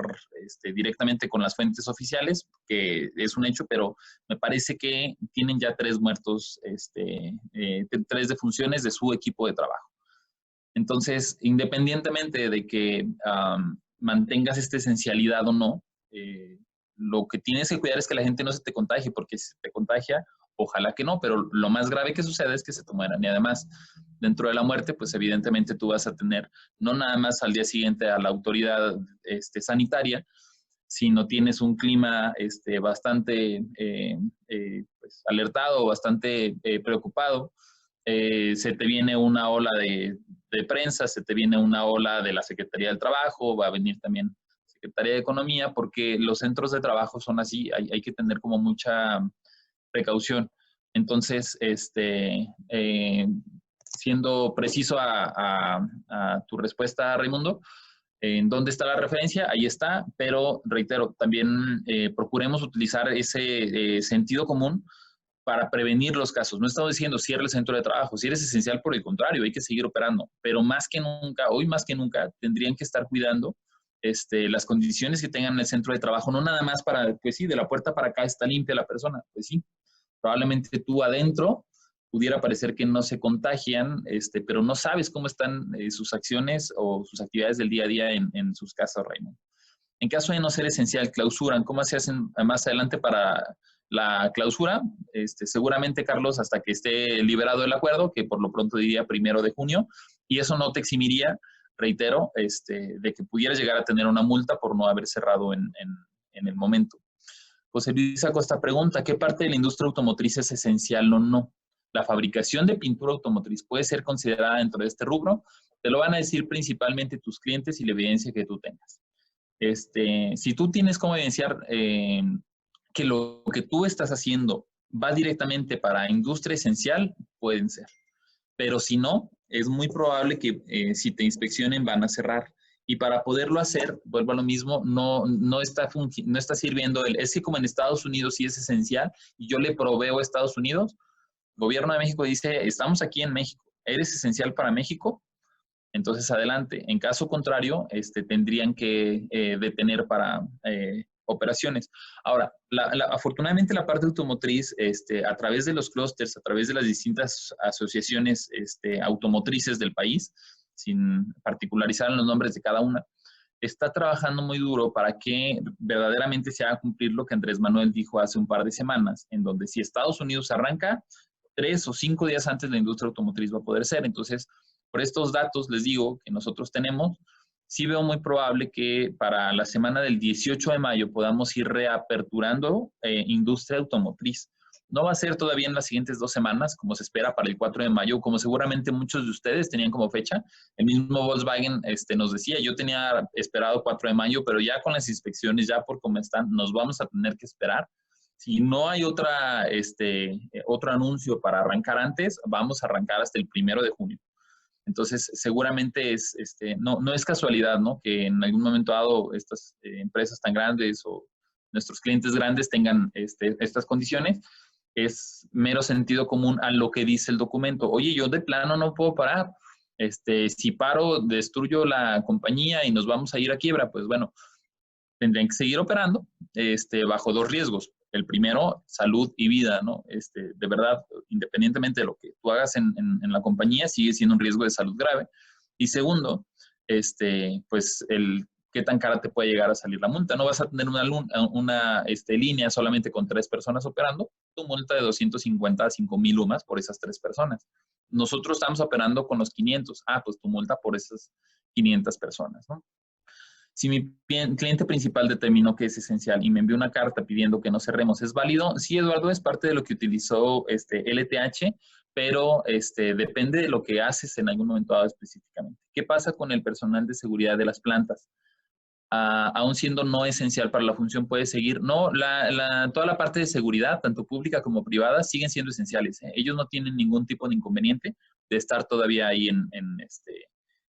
directamente con las fuentes oficiales, que es un hecho, pero me parece que tienen ya 3 muertos, 3 defunciones de su equipo de trabajo. Entonces, independientemente de que mantengas esta esencialidad o no, lo que tienes que cuidar es que la gente no se te contagie, porque si se te contagia, ojalá que no, pero lo más grave que sucede es que se te mueran. Y además, dentro de la muerte, pues evidentemente tú vas a tener no nada más al día siguiente a la autoridad sanitaria, sino tienes un clima bastante pues, alertado, bastante preocupado. Se te viene una ola de prensa, se te viene una ola de la Secretaría del Trabajo, va a venir también Secretaría de Economía, porque los centros de trabajo son así, hay que tener como mucha precaución. Entonces, siendo preciso a tu respuesta, Raimundo, ¿en dónde está la referencia? Ahí está, pero reitero, también procuremos utilizar ese sentido común para prevenir los casos. No estamos diciendo cierre el centro de trabajo, si eres esencial, por el contrario, hay que seguir operando, pero más que nunca, hoy más que nunca, tendrían que estar cuidando las condiciones que tengan en el centro de trabajo, no nada más para, pues sí, de la puerta para acá está limpia la persona, pues sí, probablemente tú adentro pudiera parecer que no se contagian, pero no sabes cómo están sus acciones o sus actividades del día a día en sus casas, Raimundo. En caso de no ser esencial, clausuran, ¿cómo se hacen más adelante para la clausura? Seguramente, Carlos, hasta que esté liberado el acuerdo, que por lo pronto diría 1 de junio, y eso no te eximiría, reitero, de que pudieras llegar a tener una multa por no haber cerrado en el momento. José Luis Acosta pregunta, ¿qué parte de la industria automotriz es esencial o no? ¿La fabricación de pintura automotriz puede ser considerada dentro de este rubro? Te lo van a decir principalmente tus clientes y la evidencia que tú tengas. Si tú tienes cómo evidenciar que lo que tú estás haciendo va directamente para industria esencial, pueden ser. Pero si no, es muy probable que si te inspeccionen van a cerrar. Y para poderlo hacer, vuelvo a lo mismo, no está sirviendo es que como en Estados Unidos sí es esencial y yo le proveo a Estados Unidos, el gobierno de México dice, estamos aquí en México, ¿eres esencial para México? Entonces adelante. En caso contrario, tendrían que detener para operaciones. Ahora, afortunadamente la parte automotriz, a través de los clústeres, a través de las distintas asociaciones automotrices del país, sin particularizar en los nombres de cada una, está trabajando muy duro para que verdaderamente se haga cumplir lo que Andrés Manuel dijo hace un par de semanas, en donde si Estados Unidos arranca, 3 o 5 días antes la industria automotriz va a poder ser. Entonces, por estos datos les digo que nosotros tenemos, sí veo muy probable que para la semana del 18 de mayo podamos ir reaperturando industria automotriz. No va a ser todavía en las siguientes 2 semanas, como se espera para el 4 de mayo, como seguramente muchos de ustedes tenían como fecha. El mismo Volkswagen nos decía, yo tenía esperado 4 de mayo, pero ya con las inspecciones, ya por cómo están, nos vamos a tener que esperar. Si no hay otro anuncio para arrancar antes, vamos a arrancar hasta el 1 de junio. Entonces, seguramente no es casualidad, ¿no? Que en algún momento dado estas empresas tan grandes o nuestros clientes grandes tengan estas condiciones. Es mero sentido común a lo que dice el documento. Oye, yo de plano no puedo parar. Si paro, destruyo la compañía y nos vamos a ir a quiebra. Pues bueno, tendrían que seguir operando bajo 2 riesgos. El primero, salud y vida, ¿no? De verdad, independientemente de lo que tú hagas en la compañía, sigue siendo un riesgo de salud grave. Y segundo, pues qué tan cara te puede llegar a salir la multa. No vas a tener una línea solamente con 3 personas operando, tu multa de 250 a 5,000 UMAS por esas 3 personas. Nosotros estamos operando con los 500. Pues tu multa por esas 500 personas, ¿no? Si mi cliente principal determinó que es esencial y me envió una carta pidiendo que no cerremos, ¿es válido? Sí, Eduardo, es parte de lo que utilizó LTH, pero depende de lo que haces en algún momento dado específicamente. ¿Qué pasa con el personal de seguridad de las plantas? Aún siendo no esencial para la función, puede seguir. No, toda la parte de seguridad, tanto pública como privada, siguen siendo esenciales. Ellos no tienen ningún tipo de inconveniente de estar todavía ahí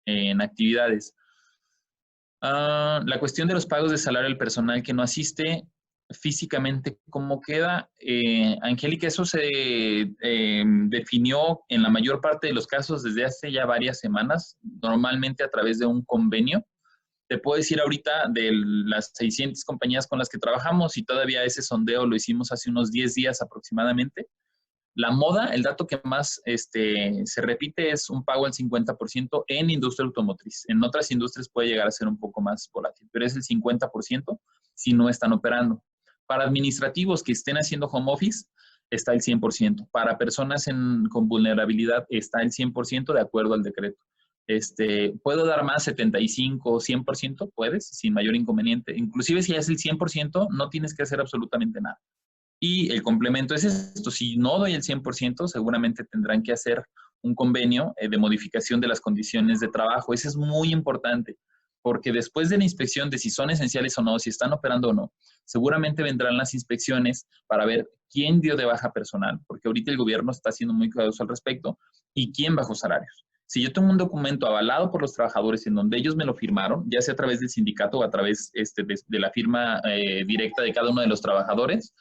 en actividades. La cuestión de los pagos de salario al personal que no asiste físicamente, ¿cómo queda? Angélica, eso se definió en la mayor parte de los casos desde hace ya varias semanas, normalmente a través de un convenio. Te puedo decir ahorita de las 600 compañías con las que trabajamos y todavía ese sondeo lo hicimos hace unos 10 días aproximadamente. La moda, el dato que más se repite es un pago al 50% en industria automotriz. En otras industrias puede llegar a ser un poco más volátil, pero es el 50% si no están operando. Para administrativos que estén haciendo home office, está el 100%. Para personas con vulnerabilidad, está el 100% de acuerdo al decreto. ¿Puedo dar más 75 o 100%? Puedes, sin mayor inconveniente. Inclusive si es el 100%, no tienes que hacer absolutamente nada. Y el complemento es esto, si no doy el 100%, seguramente tendrán que hacer un convenio de modificación de las condiciones de trabajo. Eso es muy importante, porque después de la inspección de si son esenciales o no, si están operando o no, seguramente vendrán las inspecciones para ver quién dio de baja personal, porque ahorita el gobierno está siendo muy cuidadoso al respecto, y quién bajó salarios. Si yo tengo un documento avalado por los trabajadores en donde ellos me lo firmaron, ya sea a través del sindicato o a través de la firma directa de cada uno de los trabajadores,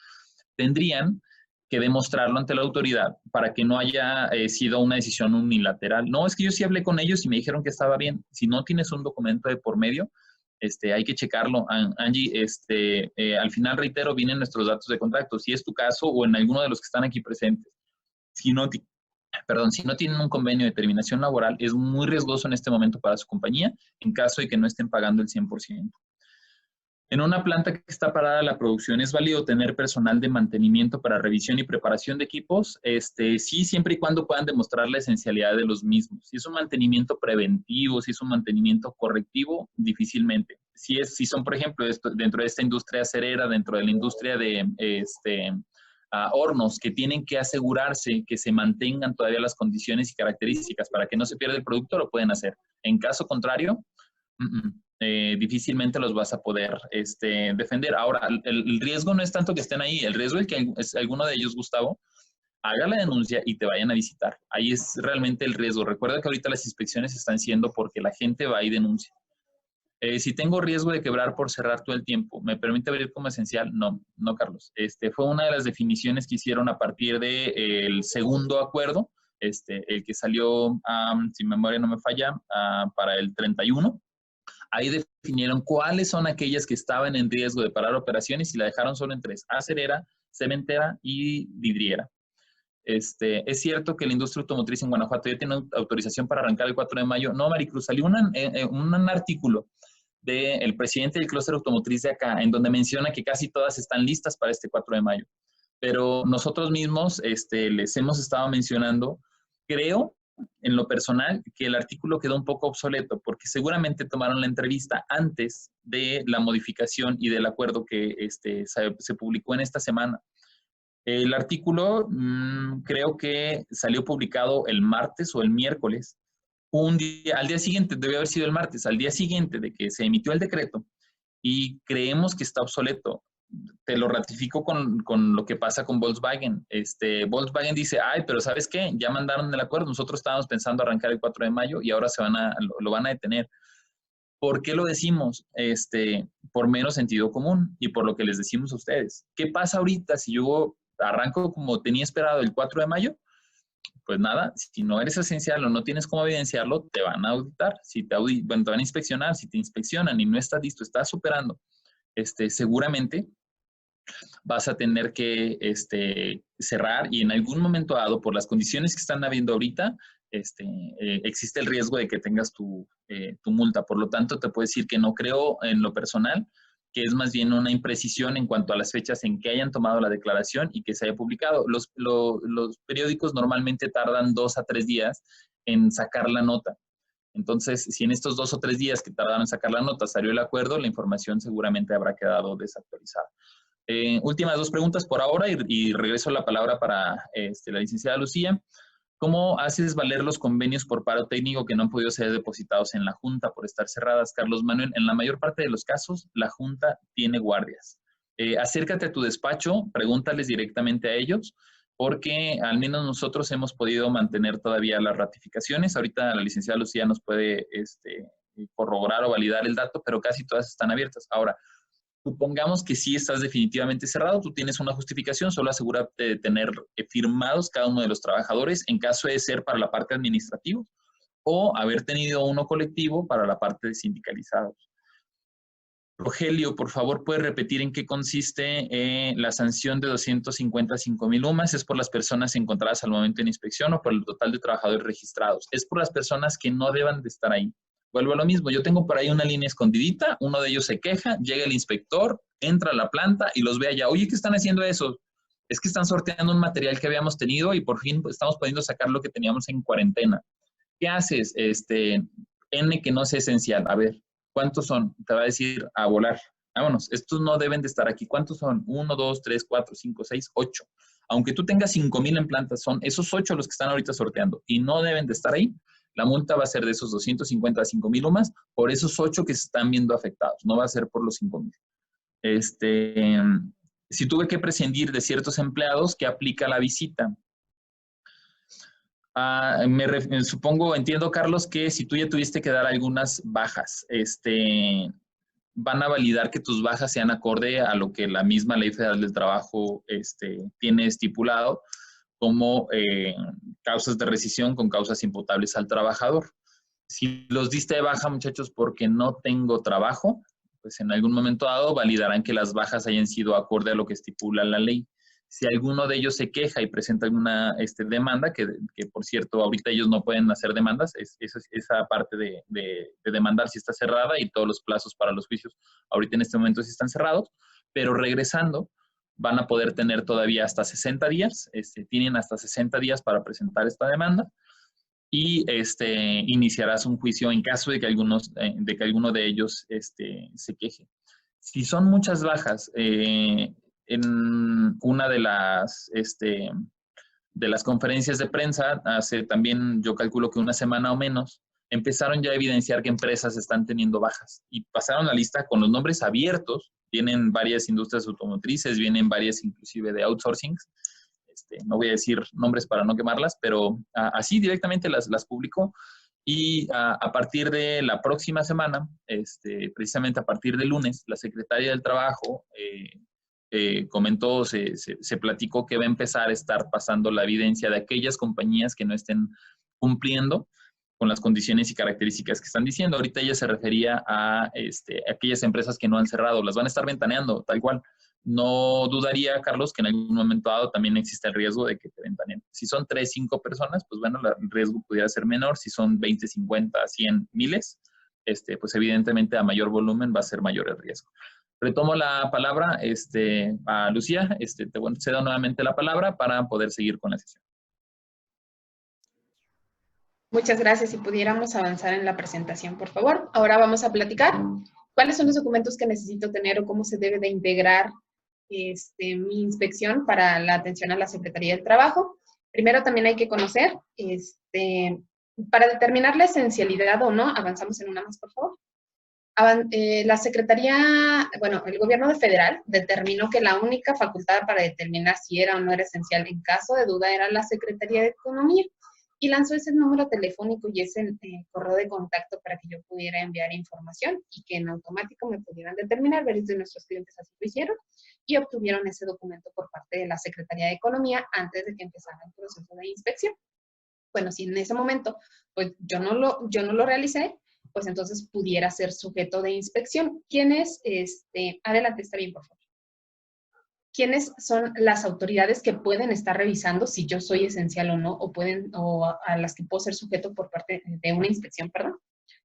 tendrían que demostrarlo ante la autoridad para que no haya sido una decisión unilateral. No, es que yo sí hablé con ellos y me dijeron que estaba bien. Si no tienes un documento de por medio, hay que checarlo. Angie, al final, reitero, vienen nuestros datos de contacto. Si es tu caso o en alguno de los que están aquí presentes. Si no tienen un convenio de terminación laboral, es muy riesgoso en este momento para su compañía en caso de que no estén pagando el 100%. En una planta que está parada la producción, ¿es válido tener personal de mantenimiento para revisión y preparación de equipos? Sí, siempre y cuando puedan demostrar la esencialidad de los mismos. Si es un mantenimiento preventivo, si es un mantenimiento correctivo, difícilmente. Si son, por ejemplo, dentro de esta industria acerera, dentro de la industria de hornos, que tienen que asegurarse que se mantengan todavía las condiciones y características para que no se pierda el producto, lo pueden hacer. En caso contrario, difícilmente los vas a poder defender. Ahora, el riesgo no es tanto que estén ahí, el riesgo es que alguno de ellos, Gustavo, haga la denuncia y te vayan a visitar. Ahí es realmente el riesgo. Recuerda que ahorita las inspecciones están siendo porque la gente va y denuncia. Si tengo riesgo de quebrar por cerrar todo el tiempo, ¿me permite abrir como esencial? No, no, Carlos. Fue una de las definiciones que hicieron a partir del segundo acuerdo, el que salió, si mi memoria no me falla, para el 31. Ahí definieron cuáles son aquellas que estaban en riesgo de parar operaciones y la dejaron solo en 3: acerera, cementera y vidriera. Es cierto que la industria automotriz en Guanajuato ya tiene autorización para arrancar el 4 de mayo. No, Maricruz, salió un artículo del presidente del clúster automotriz de acá, en donde menciona que casi todas están listas para este 4 de mayo. Pero nosotros mismos les hemos estado mencionando, creo, en lo personal, que el artículo quedó un poco obsoleto, porque seguramente tomaron la entrevista antes de la modificación y del acuerdo que se publicó en esta semana. El artículo creo que salió publicado el martes o el miércoles. Al día siguiente, debe haber sido el martes, al día siguiente de que se emitió el decreto, y creemos que está obsoleto. Te lo ratifico con lo que pasa con Volkswagen. Volkswagen dice, ay, pero ¿sabes qué? Ya mandaron el acuerdo, nosotros estábamos pensando arrancar el 4 de mayo y ahora lo van a detener. ¿Por qué lo decimos? Por mero sentido común y por lo que les decimos a ustedes. ¿Qué pasa ahorita si yo arranco como tenía esperado el 4 de mayo? Pues nada, si no eres esencial o no tienes cómo evidenciarlo, te van a auditar. Bueno, te van a inspeccionar. Si te inspeccionan y no estás listo, estás superando, seguramente vas a tener que cerrar, y en algún momento dado, por las condiciones que están habiendo ahorita, existe el riesgo de que tengas tu multa. Por lo tanto, te puedo decir que no creo en lo personal, que es más bien una imprecisión en cuanto a las fechas en que hayan tomado la declaración y que se haya publicado. Los periódicos normalmente tardan 2 a 3 días en sacar la nota. Entonces, si en estos 2 o 3 días que tardaron en sacar la nota salió el acuerdo, la información seguramente habrá quedado desactualizada. Últimas 2 preguntas por ahora y regreso la palabra para la licenciada Lucía. ¿Cómo haces valer los convenios por paro técnico que no han podido ser depositados en la Junta por estar cerradas? Carlos Manuel, en la mayor parte de los casos, la Junta tiene guardias. Acércate a tu despacho, pregúntales directamente a ellos, porque al menos nosotros hemos podido mantener todavía las ratificaciones. Ahorita la licenciada Lucía nos puede corroborar o validar el dato, pero casi todas están abiertas. Ahora, supongamos que sí estás definitivamente cerrado, tú tienes una justificación, solo asegúrate de tener firmados cada uno de los trabajadores en caso de ser para la parte administrativa o haber tenido uno colectivo para la parte de sindicalizados. Rogelio, por favor, ¿puede repetir en qué consiste la sanción de 255,000 UMAS? ¿Es por las personas encontradas al momento de la inspección o por el total de trabajadores registrados? Es por las personas que no deban de estar ahí. Vuelvo a lo mismo, yo tengo por ahí una línea escondidita, uno de ellos se queja, llega el inspector, entra a la planta y los ve allá. Oye, ¿qué están haciendo eso? Es que están sorteando un material que habíamos tenido y por fin estamos pudiendo sacar lo que teníamos en cuarentena. ¿Qué haces? N que no sea esencial. A ver, ¿cuántos son? Te va a decir a volar. Vámonos, estos no deben de estar aquí. ¿Cuántos son? 1, 2, 3, 4, 5, 6, 8. Aunque tú tengas 5,000 en plantas, son esos 8 los que están ahorita sorteando y no deben de estar ahí. La multa va a ser de esos 255,000 o más por esos 8 que se están viendo afectados. No va a ser por los 5,000. Si tuve que prescindir de ciertos empleados, ¿qué aplica la visita? Supongo, entiendo, Carlos, que si tú ya tuviste que dar algunas bajas, van a validar que tus bajas sean acorde a lo que la misma Ley Federal del Trabajo tiene estipulado como causas de rescisión con causas imputables al trabajador. Si los diste de baja, muchachos, porque no tengo trabajo, pues en algún momento dado validarán que las bajas hayan sido acorde a lo que estipula la ley. Si alguno de ellos se queja y presenta alguna demanda, que por cierto, ahorita ellos no pueden hacer demandas, esa parte de demandar si está cerrada y todos los plazos para los juicios ahorita en este momento sí están cerrados, pero regresando, van a poder tener todavía hasta 60 días, tienen hasta 60 días para presentar esta demanda y iniciarás un juicio en caso de que alguno de ellos se queje. Si son muchas bajas, en una de las conferencias de prensa, hace también, yo calculo que una semana o menos, empezaron ya a evidenciar que empresas están teniendo bajas y pasaron la lista con los nombres abiertos. Vienen varias industrias automotrices, vienen varias inclusive de outsourcing. No voy a decir nombres para no quemarlas, pero así directamente las publicó. Y a partir de la próxima semana, precisamente a partir del lunes, la Secretaría del Trabajo comentó, se platicó que va a empezar a estar pasando la evidencia de aquellas compañías que no estén cumpliendo con las condiciones y características que están diciendo. Ahorita ella se refería a aquellas empresas que no han cerrado, las van a estar ventaneando, tal cual. No dudaría, Carlos, que en algún momento dado también existe el riesgo de que te ventanen. Si son 3, 5 personas, pues bueno, el riesgo pudiera ser menor. Si son 20, 50, 100, miles, pues evidentemente a mayor volumen va a ser mayor el riesgo. Retomo la palabra a Lucía. Te cedo nuevamente la palabra para poder seguir con la sesión. Muchas gracias. Si pudiéramos avanzar en la presentación, por favor. Ahora vamos a platicar cuáles son los documentos que necesito tener o cómo se debe de integrar mi inspección para la atención a la Secretaría del Trabajo. Primero también hay que conocer, para determinar la esencialidad o no, avanzamos en una más, por favor. La Secretaría, bueno, el gobierno federal determinó que la única facultad para determinar si era o no era esencial en caso de duda era la Secretaría de Economía, y lanzó ese número telefónico y ese correo de contacto para que yo pudiera enviar información y que en automático me pudieran determinar. Varios de nuestros clientes así lo hicieron y obtuvieron ese documento por parte de la Secretaría de Economía antes de que empezara el proceso de inspección. Bueno, si en ese momento pues yo no lo realicé, pues entonces pudiera ser sujeto de inspección. ¿Quiénes? Adelante, está bien, por favor. ¿Quiénes son las autoridades que pueden estar revisando si yo soy esencial o no, o a las que puedo ser sujeto por parte de una inspección, perdón?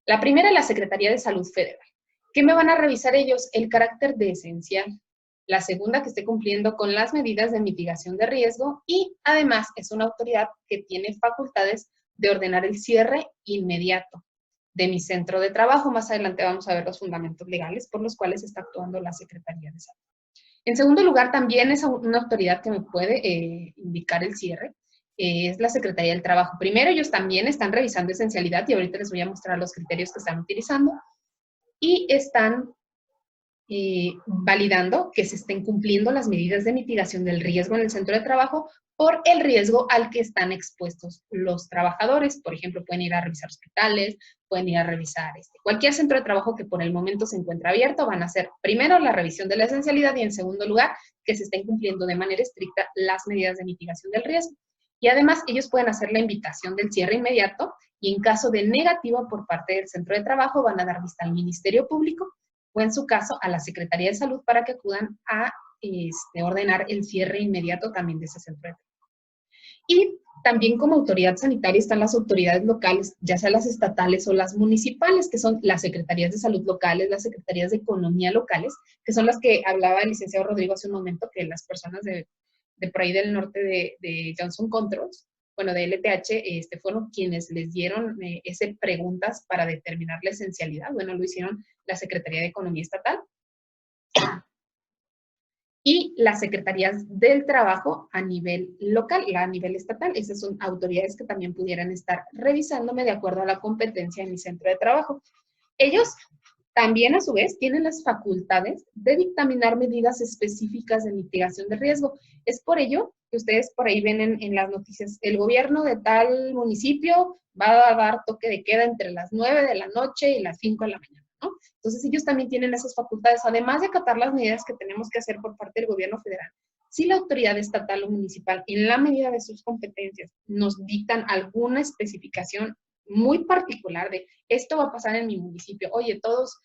La primera es la Secretaría de Salud Federal. ¿Qué me van a revisar ellos? El carácter de esencial. La segunda, que esté cumpliendo con las medidas de mitigación de riesgo, y además es una autoridad que tiene facultades de ordenar el cierre inmediato de mi centro de trabajo. Más adelante vamos a ver los fundamentos legales por los cuales está actuando la Secretaría de Salud. En segundo lugar, también es una autoridad que me puede indicar el cierre, es la Secretaría del Trabajo. Primero, ellos también están revisando esencialidad y ahorita les voy a mostrar los criterios que están utilizando, y están validando que se estén cumpliendo las medidas de mitigación del riesgo en el centro de trabajo por el riesgo al que están expuestos los trabajadores. Por ejemplo, pueden ir a revisar hospitales, pueden ir a revisar cualquier centro de trabajo que por el momento se encuentre abierto. Van a hacer primero la revisión de la esencialidad y en segundo lugar que se estén cumpliendo de manera estricta las medidas de mitigación del riesgo. Y además ellos pueden hacer la invitación del cierre inmediato y en caso de negativa por parte del centro de trabajo van a dar vista al Ministerio Público o en su caso a la Secretaría de Salud para que acudan a ordenar el cierre inmediato también de ese centro de trabajo. Y también como autoridad sanitaria están las autoridades locales, ya sea las estatales o las municipales, que son las secretarías de salud locales, las secretarías de economía locales, que son las que hablaba el licenciado Rodrigo hace un momento, que las personas de por ahí del norte de Johnson Controls, bueno, de LTH, fueron quienes les dieron esas preguntas para determinar la esencialidad. Bueno, lo hicieron la Secretaría de Economía Estatal y las Secretarías del Trabajo a nivel local, a nivel estatal. Esas son autoridades que también pudieran estar revisándome de acuerdo a la competencia en mi centro de trabajo. Ellos también, a su vez, tienen las facultades de dictaminar medidas específicas de mitigación de riesgo. Es por ello que ustedes por ahí ven en las noticias, el gobierno de tal municipio va a dar toque de queda entre las 9 de la noche y las 5 de la mañana, ¿no? Entonces ellos también tienen esas facultades, además de acatar las medidas que tenemos que hacer por parte del gobierno federal. Si la autoridad estatal o municipal, en la medida de sus competencias, nos dictan alguna especificación muy particular de esto va a pasar en mi municipio, oye, todos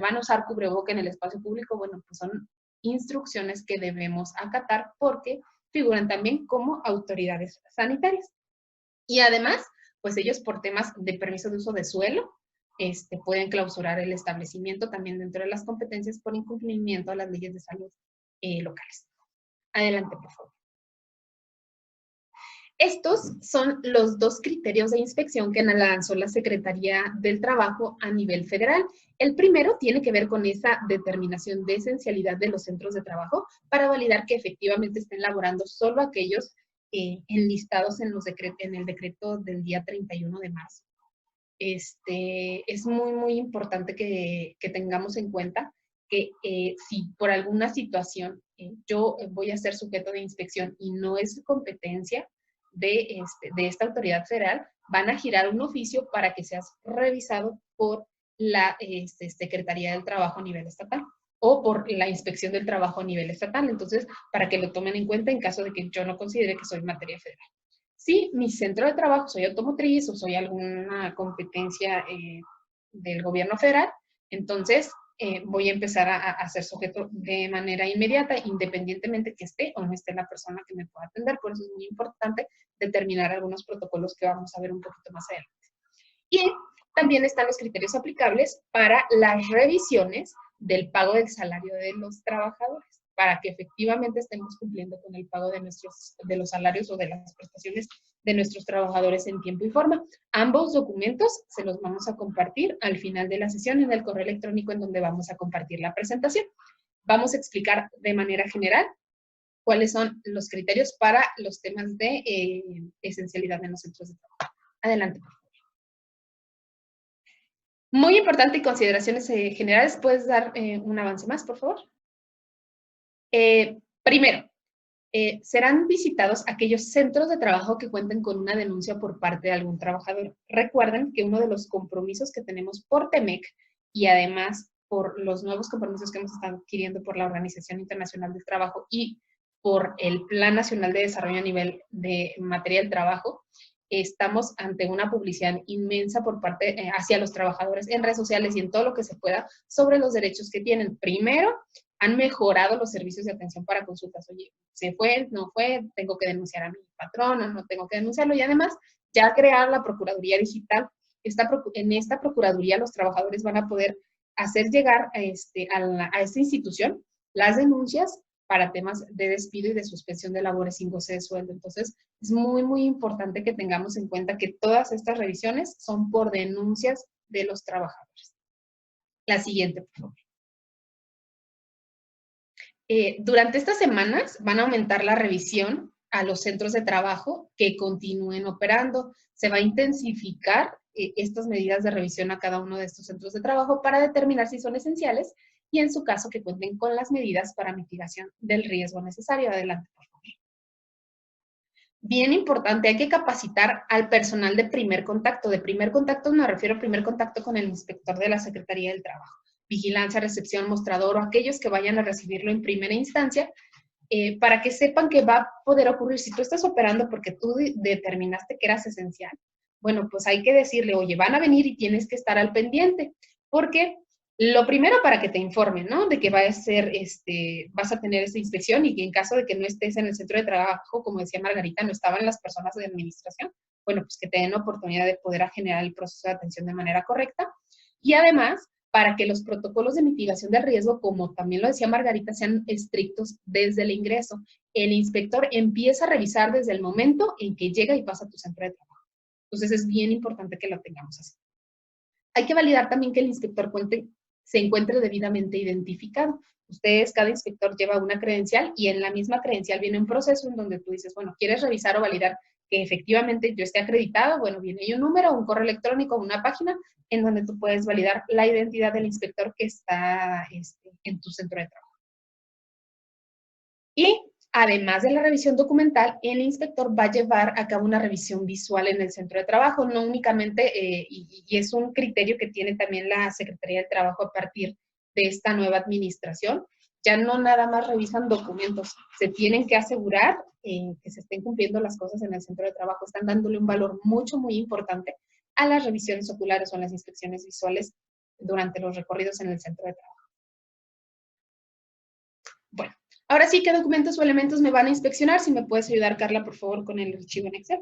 van a usar cubreboca en el espacio público, bueno, pues son instrucciones que debemos acatar porque figuran también como autoridades sanitarias. Y además, pues ellos por temas de permiso de uso de suelo, pueden clausurar el establecimiento también dentro de las competencias por incumplimiento a las leyes de salud locales. Adelante, por favor. Estos son los dos criterios de inspección que lanzó la Secretaría del Trabajo a nivel federal. El primero tiene que ver con esa determinación de esencialidad de los centros de trabajo para validar que efectivamente estén laborando solo aquellos enlistados en el decreto del día 31 de marzo. es muy, muy importante que tengamos en cuenta que si por alguna situación yo voy a ser sujeto de inspección y no es competencia de esta autoridad federal, van a girar un oficio para que seas revisado por la Secretaría del Trabajo a nivel estatal o por la Inspección del Trabajo a nivel estatal. Entonces, para que lo tomen en cuenta en caso de que yo no considere que soy materia federal. Si mi centro de trabajo soy automotriz o soy alguna competencia del gobierno federal, entonces voy a empezar a ser sujeto de manera inmediata, independientemente que esté o no esté la persona que me pueda atender. Por eso es muy importante determinar algunos protocolos que vamos a ver un poquito más adelante. Y también están los criterios aplicables para las revisiones del pago del salario de los trabajadores, para que efectivamente estemos cumpliendo con el pago de los salarios o de las prestaciones de nuestros trabajadores en tiempo y forma. Ambos documentos se los vamos a compartir al final de la sesión en el correo electrónico en donde vamos a compartir la presentación. Vamos a explicar de manera general cuáles son los criterios para los temas de esencialidad en los centros de trabajo. Adelante, por favor. Muy importante y consideraciones generales. ¿Puedes dar un avance más, por favor? Primero, serán visitados aquellos centros de trabajo que cuenten con una denuncia por parte de algún trabajador. Recuerden que uno de los compromisos que tenemos por TEMEC y además por los nuevos compromisos que hemos estado adquiriendo por la Organización Internacional del Trabajo y por el Plan Nacional de Desarrollo a nivel de materia del trabajo, estamos ante una publicidad inmensa por parte hacia los trabajadores en redes sociales y en todo lo que se pueda sobre los derechos que tienen. Primero, han mejorado los servicios de atención para consultas. Oye, ¿se fue? ¿No fue? ¿Tengo que denunciar a mi patrón o no tengo que denunciarlo? Y además, ya crear la Procuraduría Digital. En esta Procuraduría los trabajadores van a poder hacer llegar a esta institución las denuncias para temas de despido y de suspensión de labores sin goce de sueldo. Entonces, es muy, muy importante que tengamos en cuenta que todas estas revisiones son por denuncias de los trabajadores. La siguiente, por favor. Durante estas semanas van a aumentar la revisión a los centros de trabajo que continúen operando. Se va a intensificar estas medidas de revisión a cada uno de estos centros de trabajo para determinar si son esenciales y en su caso que cuenten con las medidas para mitigación del riesgo necesario. Adelante, por favor. Bien importante, hay que capacitar al personal de primer contacto. De primer contacto me refiero a primer contacto con el inspector de la Secretaría del Trabajo. Vigilancia, recepción, mostrador o aquellos que vayan a recibirlo en primera instancia, para que sepan que va a poder ocurrir. Si tú estás operando porque tú determinaste que eras esencial, bueno, pues hay que decirle, oye, van a venir y tienes que estar al pendiente, porque lo primero para que te informen, ¿no? De que va a ser, vas a tener esta inspección y que en caso de que no estés en el centro de trabajo, como decía Margarita, no estaban las personas de administración, bueno, pues que te den la oportunidad de poder generar el proceso de atención de manera correcta. Y además, para que los protocolos de mitigación del riesgo, como también lo decía Margarita, sean estrictos desde el ingreso. El inspector empieza a revisar desde el momento en que llega y pasa a tu centro de trabajo. Entonces, es bien importante que lo tengamos así. Hay que validar también que el inspector se encuentre debidamente identificado. Ustedes, cada inspector lleva una credencial y en la misma credencial viene un proceso en donde tú dices, bueno, ¿quieres revisar o validar que efectivamente yo esté acreditado? Bueno, viene ahí un número, un correo electrónico, una página en donde tú puedes validar la identidad del inspector que está en tu centro de trabajo. Y además de la revisión documental, el inspector va a llevar a cabo una revisión visual en el centro de trabajo, no únicamente, y es un criterio que tiene también la Secretaría del Trabajo a partir de esta nueva administración. Ya no nada más revisan documentos, se tienen que asegurar que se estén cumpliendo las cosas en el centro de trabajo. Están dándole un valor muy importante a las revisiones oculares o a las inspecciones visuales durante los recorridos en el centro de trabajo. Bueno, ahora sí, ¿qué documentos o elementos me van a inspeccionar? Si me puedes ayudar, Carla, por favor, con el archivo en Excel.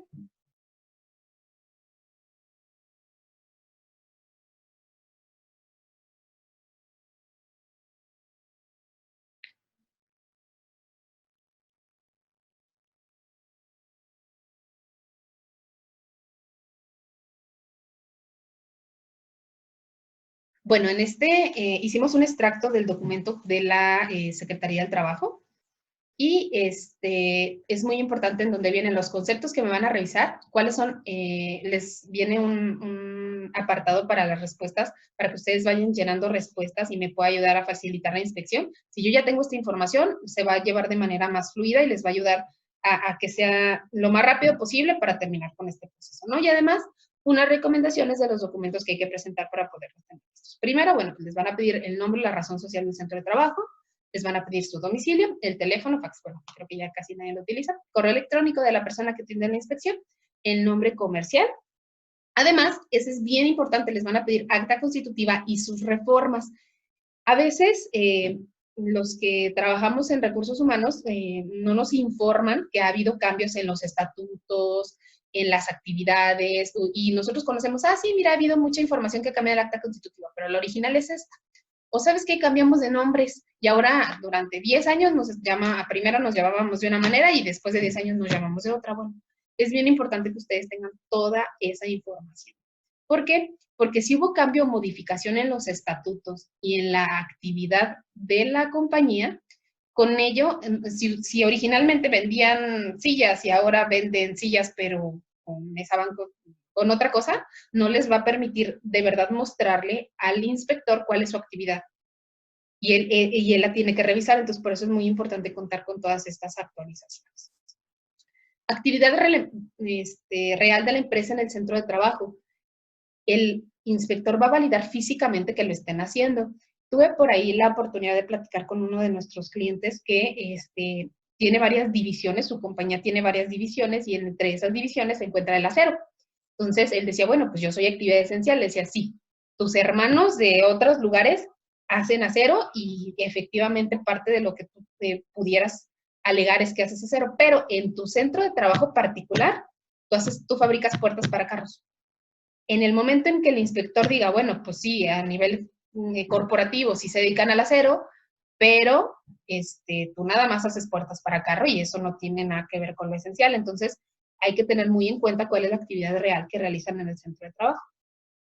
Bueno, en hicimos un extracto del documento de la Secretaría del Trabajo y es muy importante en donde vienen los conceptos que me van a revisar, cuáles son, les viene un apartado para las respuestas, para que ustedes vayan llenando respuestas y me pueda ayudar a facilitar la inspección. Si yo ya tengo esta información, se va a llevar de manera más fluida y les va a ayudar a que sea lo más rápido posible para terminar con este proceso, ¿no? Y además, unas recomendaciones de los documentos que hay que presentar para poder tener estos. Primero, bueno, pues les van a pedir el nombre y la razón social del centro de trabajo, les van a pedir su domicilio, el teléfono, fax, bueno, creo que ya casi nadie lo utiliza, correo electrónico de la persona que tiene la inspección, el nombre comercial. Además, eso es bien importante, les van a pedir acta constitutiva y sus reformas. A veces, los que trabajamos en recursos humanos no nos informan que ha habido cambios en los estatutos, en las actividades, y nosotros conocemos, sí, mira, ha habido mucha información que cambia el acta constitutiva, pero la original es esta. O ¿sabes qué? Cambiamos de nombres y ahora durante 10 años primero nos llamábamos de una manera y después de 10 años nos llamamos de otra. Bueno, es bien importante que ustedes tengan toda esa información. ¿Por qué? Porque si hubo cambio o modificación en los estatutos y en la actividad de la compañía, con ello, si originalmente vendían sillas y ahora venden sillas, pero con otra cosa, no les va a permitir de verdad mostrarle al inspector cuál es su actividad. Y él la tiene que revisar, entonces por eso es muy importante contar con todas estas actualizaciones. Actividad real de la empresa en el centro de trabajo. El inspector va a validar físicamente que lo estén haciendo. Tuve por ahí la oportunidad de platicar con uno de nuestros clientes que tiene varias divisiones, su compañía tiene varias divisiones y entre esas divisiones se encuentra el acero. Entonces, él decía, bueno, pues yo soy actividad esencial. Le decía, sí, tus hermanos de otros lugares hacen acero y efectivamente parte de lo que tú pudieras alegar es que haces acero, pero en tu centro de trabajo particular, tú fabricas puertas para carros. En el momento en que el inspector diga, bueno, pues sí, a nivel corporativo sí se dedican al acero, pero tú nada más haces puertas para carro y eso no tiene nada que ver con lo esencial. Entonces, hay que tener muy en cuenta cuál es la actividad real que realizan en el centro de trabajo.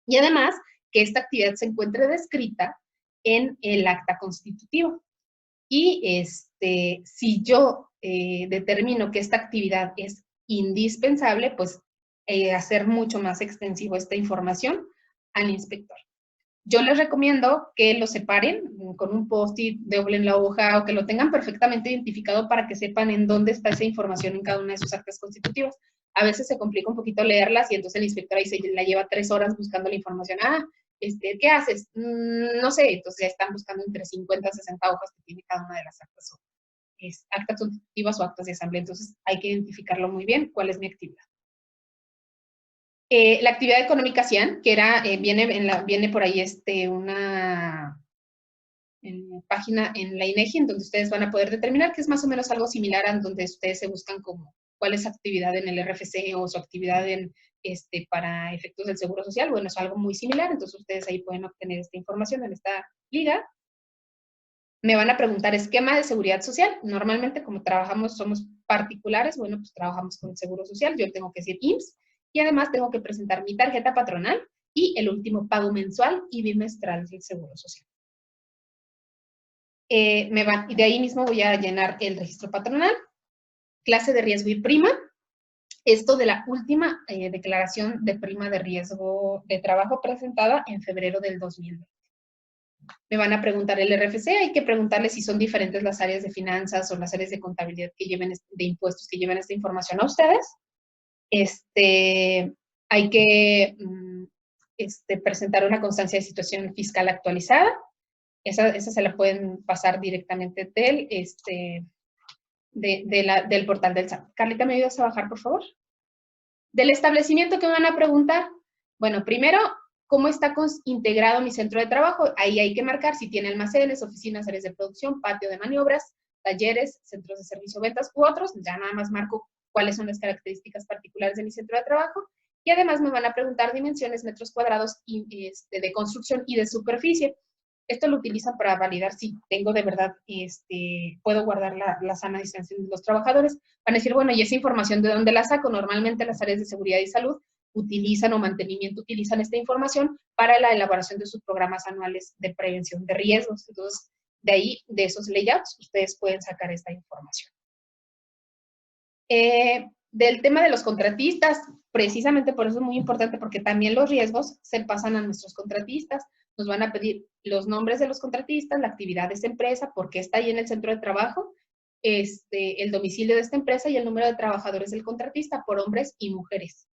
Y además, que esta actividad se encuentre descrita en el acta constitutiva. Y si yo determino que esta actividad es indispensable, pues hacer mucho más extensivo esta información al inspector. Yo les recomiendo que lo separen con un post-it, doblen la hoja o que lo tengan perfectamente identificado para que sepan en dónde está esa información en cada una de sus actas constitutivas. A veces se complica un poquito leerlas y entonces el inspector ahí se la lleva 3 horas buscando la información. ¿Qué haces? No sé, entonces ya están buscando entre 50 y 60 hojas que tiene cada una de las actas, actas constitutivas o actas de asamblea. Entonces hay que identificarlo muy bien, cuál es mi actividad. La actividad económica CIAN, que viene por ahí una página en la INEGI, en donde ustedes van a poder determinar que es más o menos algo similar a donde ustedes se buscan como cuál es su actividad en el RFC o su actividad para efectos del Seguro Social. Bueno, es algo muy similar, entonces ustedes ahí pueden obtener esta información en esta liga. Me van a preguntar esquema de seguridad social. Normalmente, como somos particulares, bueno, pues trabajamos con el Seguro Social. Yo tengo que decir IMSS. Y además tengo que presentar mi tarjeta patronal y el último pago mensual y bimestral del Seguro Social. Y de ahí mismo voy a llenar el registro patronal, clase de riesgo y prima. Esto de la última declaración de prima de riesgo de trabajo presentada en febrero del 2020. Me van a preguntar el RFC, hay que preguntarle si son diferentes las áreas de finanzas o las áreas de contabilidad que lleven, de impuestos que lleven esta información a ustedes. Hay que presentar una constancia de situación fiscal actualizada. Esa se la pueden pasar directamente del portal del SAT. Carlita, ¿me ayudas a bajar, por favor? Del establecimiento que me van a preguntar. Bueno, primero, ¿cómo está integrado mi centro de trabajo? Ahí hay que marcar si tiene almacenes, oficinas, áreas de producción, patio de maniobras, talleres, centros de servicio, ventas u otros. Ya nada más marco cuáles son las características particulares de mi centro de trabajo, y además me van a preguntar dimensiones, metros cuadrados de construcción y de superficie. Esto lo utilizan para validar si tengo de verdad, puedo guardar la sana distancia de los trabajadores. Van a decir, bueno, ¿y esa información de dónde la saco? Normalmente las áreas de seguridad y salud utilizan o mantenimiento utilizan esta información para la elaboración de sus programas anuales de prevención de riesgos. Entonces, de ahí, de esos layouts, ustedes pueden sacar esta información. Del tema de los contratistas, precisamente por eso es muy importante, porque también los riesgos se pasan a nuestros contratistas. Nos van a pedir los nombres de los contratistas, la actividad de esta empresa, por qué está ahí en el centro de trabajo, el domicilio de esta empresa y el número de trabajadores del contratista, por hombres y mujeres.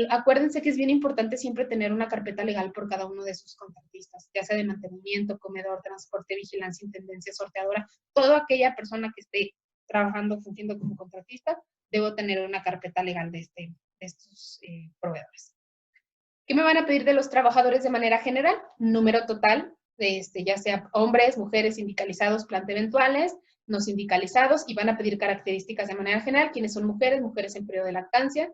Acuérdense que es bien importante siempre tener una carpeta legal por cada uno de sus contratistas, ya sea de mantenimiento, comedor, transporte, vigilancia, intendencia, sorteadora, toda aquella persona que esté trabajando, fungiendo como contratista, debo tener una carpeta legal de estos proveedores. ¿Qué me van a pedir de los trabajadores de manera general? Número total, ya sea hombres, mujeres, sindicalizados, planta eventuales, no sindicalizados, y van a pedir características de manera general, quiénes son mujeres, mujeres en periodo de lactancia,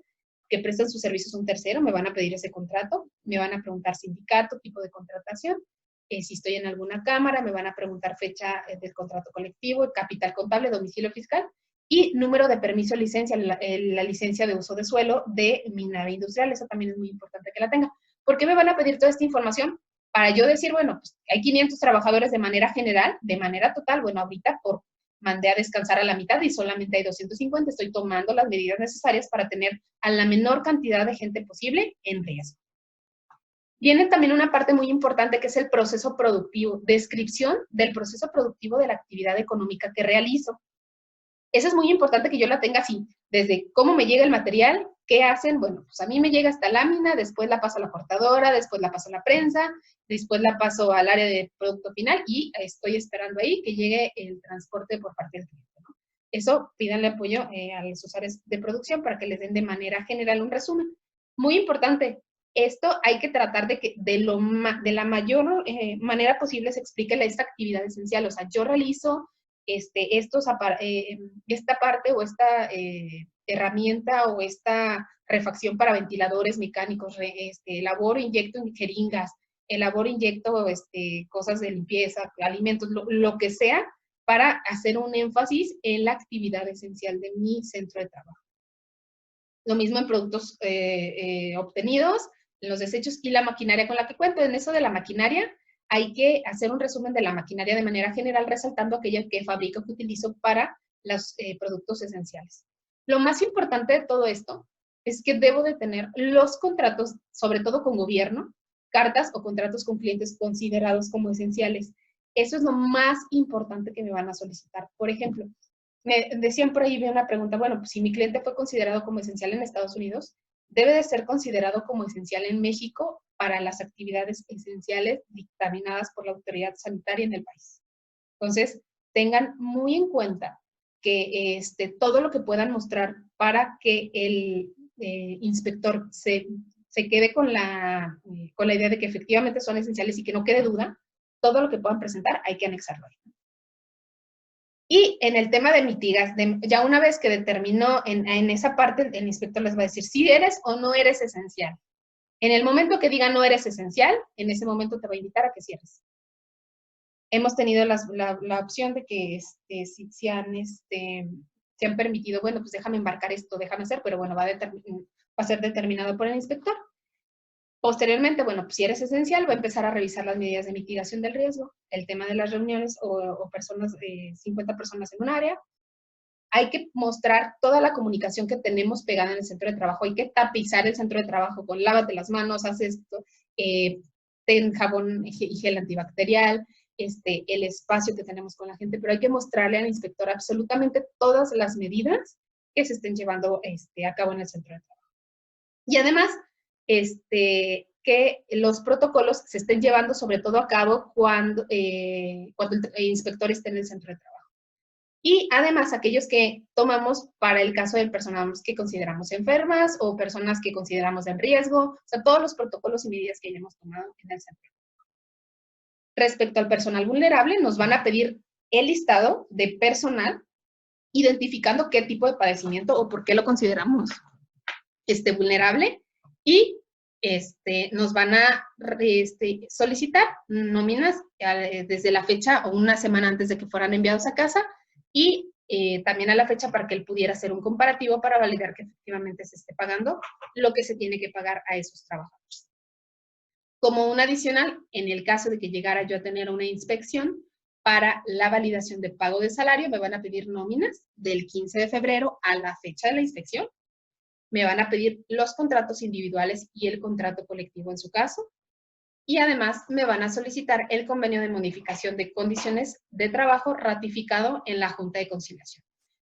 que prestan sus servicios a un tercero, me van a pedir ese contrato, me van a preguntar sindicato, tipo de contratación, si estoy en alguna cámara, me van a preguntar fecha del contrato colectivo, capital contable, domicilio fiscal, y número de permiso de licencia, la licencia de uso de suelo de minera industrial, eso también es muy importante que la tenga. ¿Por qué me van a pedir toda esta información? Para yo decir, bueno, pues hay 500 trabajadores de manera general, de manera total, bueno, ahorita mandé a descansar a la mitad y solamente hay 250, estoy tomando las medidas necesarias para tener a la menor cantidad de gente posible en riesgo. Viene también una parte muy importante que es el proceso productivo, descripción del proceso productivo de la actividad económica que realizo. Eso es muy importante que yo la tenga así, desde cómo me llega el material, qué hacen, bueno, pues a mí me llega esta lámina, después la paso a la cortadora, después la paso a la prensa, después la paso al área de producto final y estoy esperando ahí que llegue el transporte por parte del cliente, ¿no? Eso, pídanle apoyo a los usuarios de producción para que les den de manera general un resumen. Muy importante, esto hay que tratar de que de la mayor manera posible se explique esta actividad esencial, o sea, yo realizo esta parte o esta herramienta o esta refacción para ventiladores mecánicos, elaboro, inyecto jeringas, elaboro, inyecto cosas de limpieza, alimentos, lo que sea, para hacer un énfasis en la actividad esencial de mi centro de trabajo. Lo mismo en productos obtenidos, en los desechos y la maquinaria con la que cuento. En eso de la maquinaria, hay que hacer un resumen de la maquinaria de manera general, resaltando aquella que fabrico, que utilizo para los productos esenciales. Lo más importante de todo esto es que debo de tener los contratos, sobre todo con gobierno, cartas o contratos con clientes considerados como esenciales. Eso es lo más importante que me van a solicitar. Por ejemplo, me decían por ahí, vi una pregunta, bueno, pues si mi cliente fue considerado como esencial en Estados Unidos, debe de ser considerado como esencial en México para las actividades esenciales dictaminadas por la autoridad sanitaria en el país. Entonces, tengan muy en cuenta que todo lo que puedan mostrar para que el inspector se quede con la idea de que efectivamente son esenciales y que no quede duda, todo lo que puedan presentar hay que anexarlo ahí. Y en el tema de mitigación, ya una vez que determinó en esa parte, el inspector les va a decir si eres o no eres esencial. En el momento que diga no eres esencial, en ese momento te va a invitar a que cierres. Hemos tenido la opción de que si han permitido, bueno, pues déjame embarcar esto, déjame hacer, pero bueno, va a ser determinado por el inspector. Posteriormente, bueno, pues si eres esencial, va a empezar a revisar las medidas de mitigación del riesgo, el tema de las reuniones o personas, 50 personas en un área. Hay que mostrar toda la comunicación que tenemos pegada en el centro de trabajo. Hay que tapizar el centro de trabajo con lávate las manos, haz esto, ten jabón y gel antibacterial, el espacio que tenemos con la gente, pero hay que mostrarle al inspector absolutamente todas las medidas que se estén llevando a cabo en el centro de trabajo. Y además, que los protocolos se estén llevando sobre todo a cabo cuando el inspector esté en el centro de trabajo. Y además aquellos que tomamos para el caso de personas que consideramos enfermas o personas que consideramos en riesgo, o sea, todos los protocolos y medidas que hayamos tomado en el centro. Respecto al personal vulnerable, nos van a pedir el listado de personal identificando qué tipo de padecimiento o por qué lo consideramos vulnerable y nos van a solicitar nóminas desde la fecha o una semana antes de que fueran enviados a casa y también a la fecha para que él pudiera hacer un comparativo para validar que efectivamente se esté pagando lo que se tiene que pagar a esos trabajadores. Como un adicional, en el caso de que llegara yo a tener una inspección, para la validación de pago de salario me van a pedir nóminas del 15 de febrero a la fecha de la inspección me van a pedir los contratos individuales y el contrato colectivo en su caso. Y además me van a solicitar el convenio de modificación de condiciones de trabajo ratificado en la Junta de Conciliación.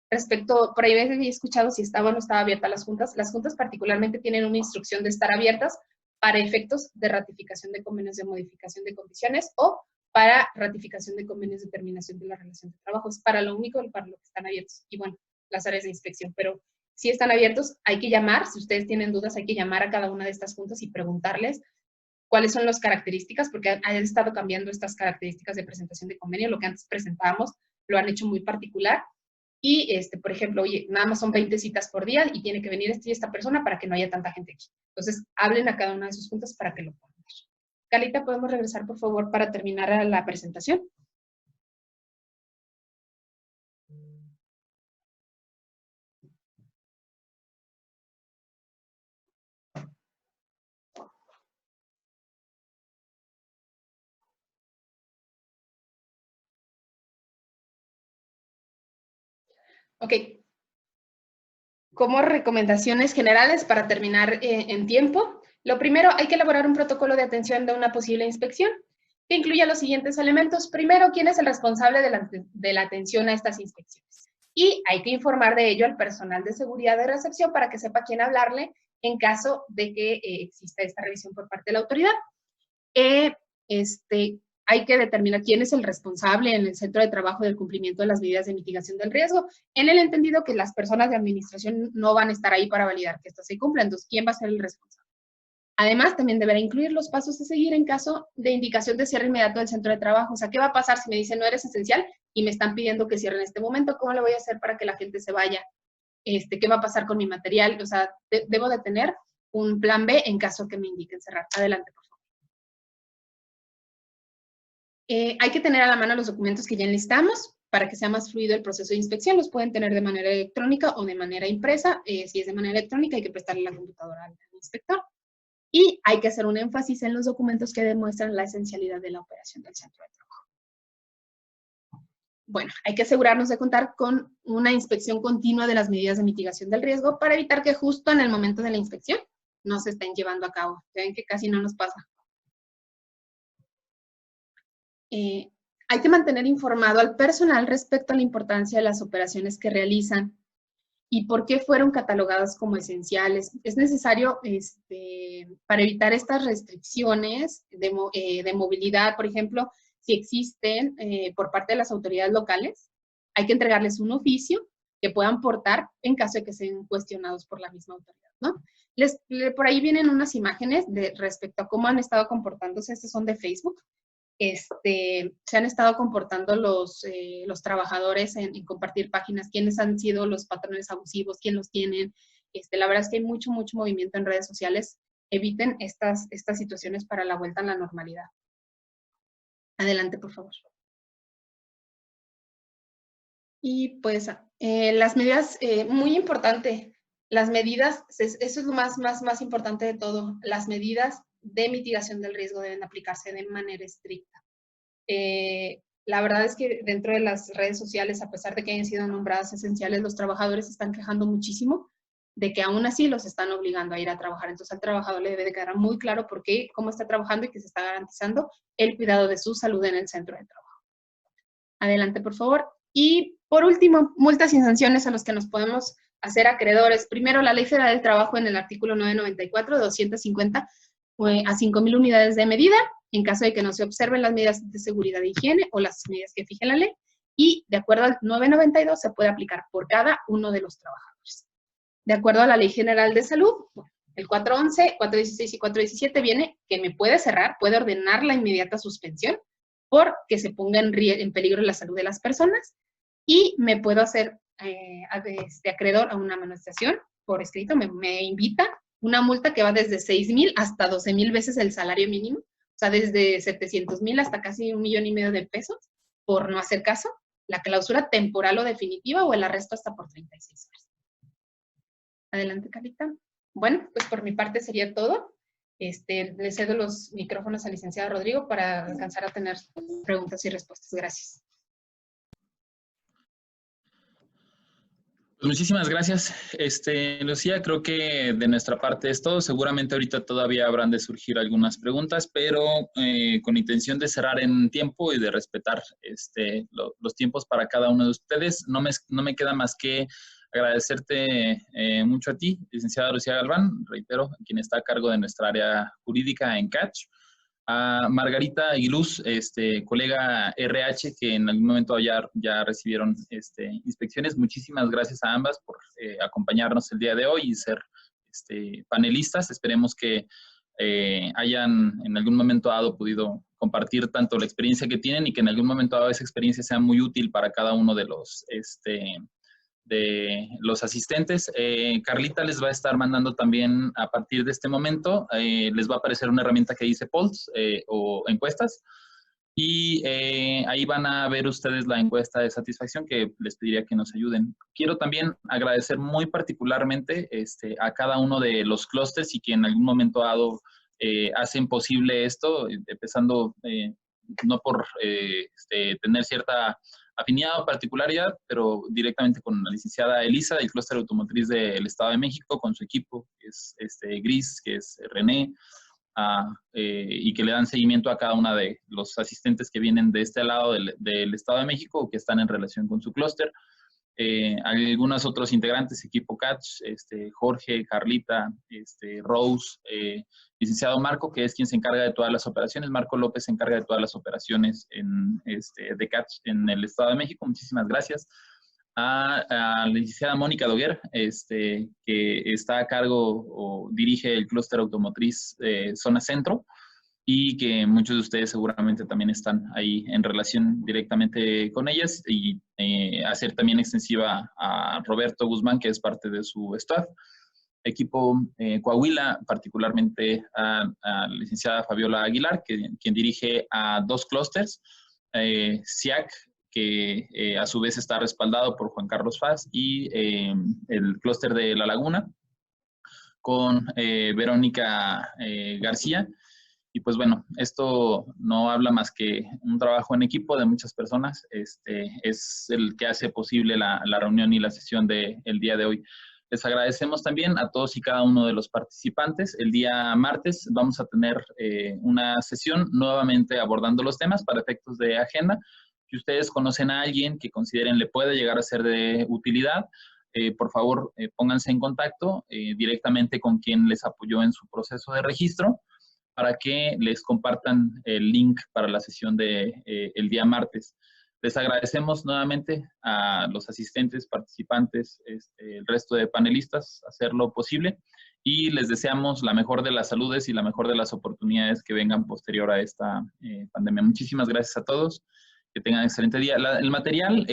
Respecto, por ahí he escuchado si estaba o no estaba abierta las juntas particularmente tienen una instrucción de estar abiertas para efectos de ratificación de convenios de modificación de condiciones o para ratificación de convenios de terminación de la relación de trabajo. Es para lo único, para lo que están abiertos. Y bueno, las áreas de inspección, pero si están abiertos, hay que llamar, si ustedes tienen dudas, hay que llamar a cada una de estas juntas y preguntarles cuáles son las características, porque han estado cambiando estas características de presentación de convenio, lo que antes presentábamos lo han hecho muy particular, y, por ejemplo, oye, nada más son 20 citas por día y tiene que venir esta persona para que no haya tanta gente aquí. Entonces, hablen a cada una de sus juntas para que lo puedan ver. Carlita, ¿podemos regresar, por favor, para terminar la presentación? Ok. Como recomendaciones generales para terminar en tiempo, lo primero, hay que elaborar un protocolo de atención de una posible inspección que incluya los siguientes elementos. Primero, ¿quién es el responsable de la atención a estas inspecciones? Y hay que informar de ello al personal de seguridad de recepción para que sepa quién hablarle en caso de que exista esta revisión por parte de la autoridad. Hay que determinar quién es el responsable en el centro de trabajo del cumplimiento de las medidas de mitigación del riesgo, en el entendido que las personas de administración no van a estar ahí para validar que esto se cumpla. Entonces, ¿quién va a ser el responsable? Además, también deberá incluir los pasos a seguir en caso de indicación de cierre inmediato del centro de trabajo. O sea, ¿qué va a pasar si me dicen no eres esencial y me están pidiendo que cierre en este momento? ¿Cómo lo voy a hacer para que la gente se vaya? ¿Qué va a pasar con mi material? O sea, debo de tener un plan B en caso que me indiquen cerrar. Adelante, por favor. Hay que tener a la mano los documentos que ya enlistamos para que sea más fluido el proceso de inspección. Los pueden tener de manera electrónica o de manera impresa. Si es de manera electrónica, hay que prestarle la computadora al inspector. Y hay que hacer un énfasis en los documentos que demuestran la esencialidad de la operación del centro de trabajo. Bueno, hay que asegurarnos de contar con una inspección continua de las medidas de mitigación del riesgo para evitar que justo en el momento de la inspección no se estén llevando a cabo. Ven que casi no nos pasa. Hay que mantener informado al personal respecto a la importancia de las operaciones que realizan y por qué fueron catalogadas como esenciales. Es necesario, para evitar estas restricciones de movilidad, por ejemplo, si existen por parte de las autoridades locales, hay que entregarles un oficio que puedan portar en caso de que sean cuestionados por la misma autoridad, ¿no? Por ahí vienen unas imágenes respecto a cómo han estado comportándose. Estas son de Facebook. Se han estado comportando los trabajadores en compartir páginas, quiénes han sido los patrones abusivos, quién los tienen. La verdad es que hay mucho movimiento en redes sociales. Eviten estas situaciones para la vuelta a la normalidad. Adelante, por favor. Y pues las medidas, muy importante, las medidas, eso es lo más importante de todo, las medidas de mitigación del riesgo deben aplicarse de manera estricta. La verdad es que dentro de las redes sociales, a pesar de que hayan sido nombradas esenciales, los trabajadores se están quejando muchísimo de que aún así los están obligando a ir a trabajar. Entonces al trabajador le debe de quedar muy claro por qué, cómo está trabajando y que se está garantizando el cuidado de su salud en el centro de trabajo. Adelante, por favor. Y por último, multas y sanciones a los que nos podemos hacer acreedores. Primero, la Ley Federal del Trabajo en el artículo 994 de 250 a 5,000 unidades de medida en caso de que no se observen las medidas de seguridad e higiene o las medidas que fije la ley, y de acuerdo al 992 se puede aplicar por cada uno de los trabajadores. De acuerdo a la Ley General de Salud, el 411, 416 y 417 viene que me puede cerrar, puede ordenar la inmediata suspensión porque se ponga en peligro la salud de las personas, y me puedo hacer acreedor a una amonestación por escrito, me invita una multa que va desde 6,000 hasta 12,000 veces el salario mínimo, o sea, desde 700,000 hasta casi 1,5 millones de pesos por no hacer caso, la clausura temporal o definitiva o el arresto hasta por 36 horas. Adelante, Carlita. Bueno, pues por mi parte sería todo. Le cedo los micrófonos al licenciado Rodrigo para alcanzar a tener preguntas y respuestas. Gracias. muchísimas gracias, Lucía. Creo que de nuestra parte es todo. Seguramente ahorita todavía habrán de surgir algunas preguntas, pero con intención de cerrar en tiempo y de respetar los tiempos para cada uno de ustedes, no me queda más que agradecerte mucho a ti, licenciada Lucía Galván, reitero, quien está a cargo de nuestra área jurídica en Catch. A Margarita Aguiluz, colega RH, que en algún momento ya recibieron inspecciones. Muchísimas gracias a ambas por acompañarnos el día de hoy y ser panelistas. Esperemos que hayan en algún momento dado podido compartir tanto la experiencia que tienen y que en algún momento dado esa experiencia sea muy útil para cada uno de los asistentes. Carlita les va a estar mandando también a partir de este momento, les va a aparecer una herramienta que dice polls o encuestas, y ahí van a ver ustedes la encuesta de satisfacción que les pediría que nos ayuden. Quiero también agradecer muy particularmente a cada uno de los clústeres y que en algún momento dado hacen posible esto, empezando no por tener cierta afinidad o particularidad, pero directamente con la licenciada Elisa del Clúster Automotriz del Estado de México, con su equipo, que es Gris, que es René, y que le dan seguimiento a cada una de los asistentes que vienen de este lado del Estado de México o que están en relación con su clúster. Algunos otros integrantes, equipo Catch, Jorge, Carlita, Rose, licenciado Marco, que es quien se encarga de todas las operaciones. Marco López se encarga de todas las operaciones de Catch en el Estado de México. Muchísimas gracias. A la licenciada Mónica Doguer, que está a cargo o dirige el clúster automotriz Zona Centro, y que muchos de ustedes seguramente también están ahí en relación directamente con ellas, y hacer también extensiva a Roberto Guzmán, que es parte de su staff. Equipo Coahuila, particularmente a la licenciada Fabiola Aguilar, quien dirige a 2 clústeres, SIAC, que a su vez está respaldado por Juan Carlos Faz, y el clúster de La Laguna, con Verónica García. Y pues bueno, esto no habla más que un trabajo en equipo de muchas personas. Es el que hace posible la reunión y la sesión del día de hoy. Les agradecemos también a todos y cada uno de los participantes. El día martes vamos a tener una sesión nuevamente abordando los temas para efectos de agenda. Si ustedes conocen a alguien que consideren le puede llegar a ser de utilidad, por favor pónganse en contacto directamente con quien les apoyó en su proceso de registro, para que les compartan el link para la sesión el día martes. Les agradecemos nuevamente a los asistentes, participantes, el resto de panelistas, hacer lo posible, y les deseamos la mejor de las saludes y la mejor de las oportunidades que vengan posterior a esta pandemia. Muchísimas gracias a todos, que tengan un excelente día. El material,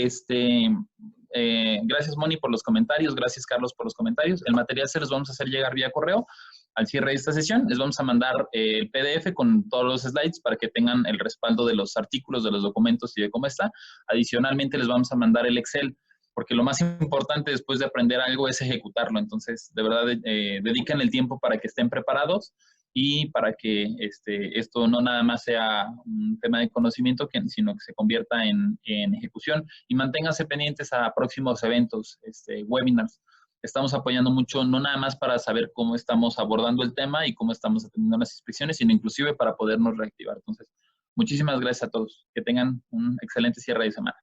gracias Moni por los comentarios, gracias Carlos por los comentarios. El material se los vamos a hacer llegar vía correo. Al cierre de esta sesión les vamos a mandar el PDF con todos los slides para que tengan el respaldo de los artículos, de los documentos y de cómo está. Adicionalmente les vamos a mandar el Excel, porque lo más importante después de aprender algo es ejecutarlo. Entonces, de verdad, dediquen el tiempo para que estén preparados y para que esto no nada más sea un tema de conocimiento, sino que se convierta en ejecución. Y manténganse pendientes a próximos eventos, webinars. Estamos apoyando mucho, no nada más para saber cómo estamos abordando el tema y cómo estamos atendiendo las inspecciones, sino inclusive para podernos reactivar. Entonces, muchísimas gracias a todos. Que tengan un excelente cierre de semana.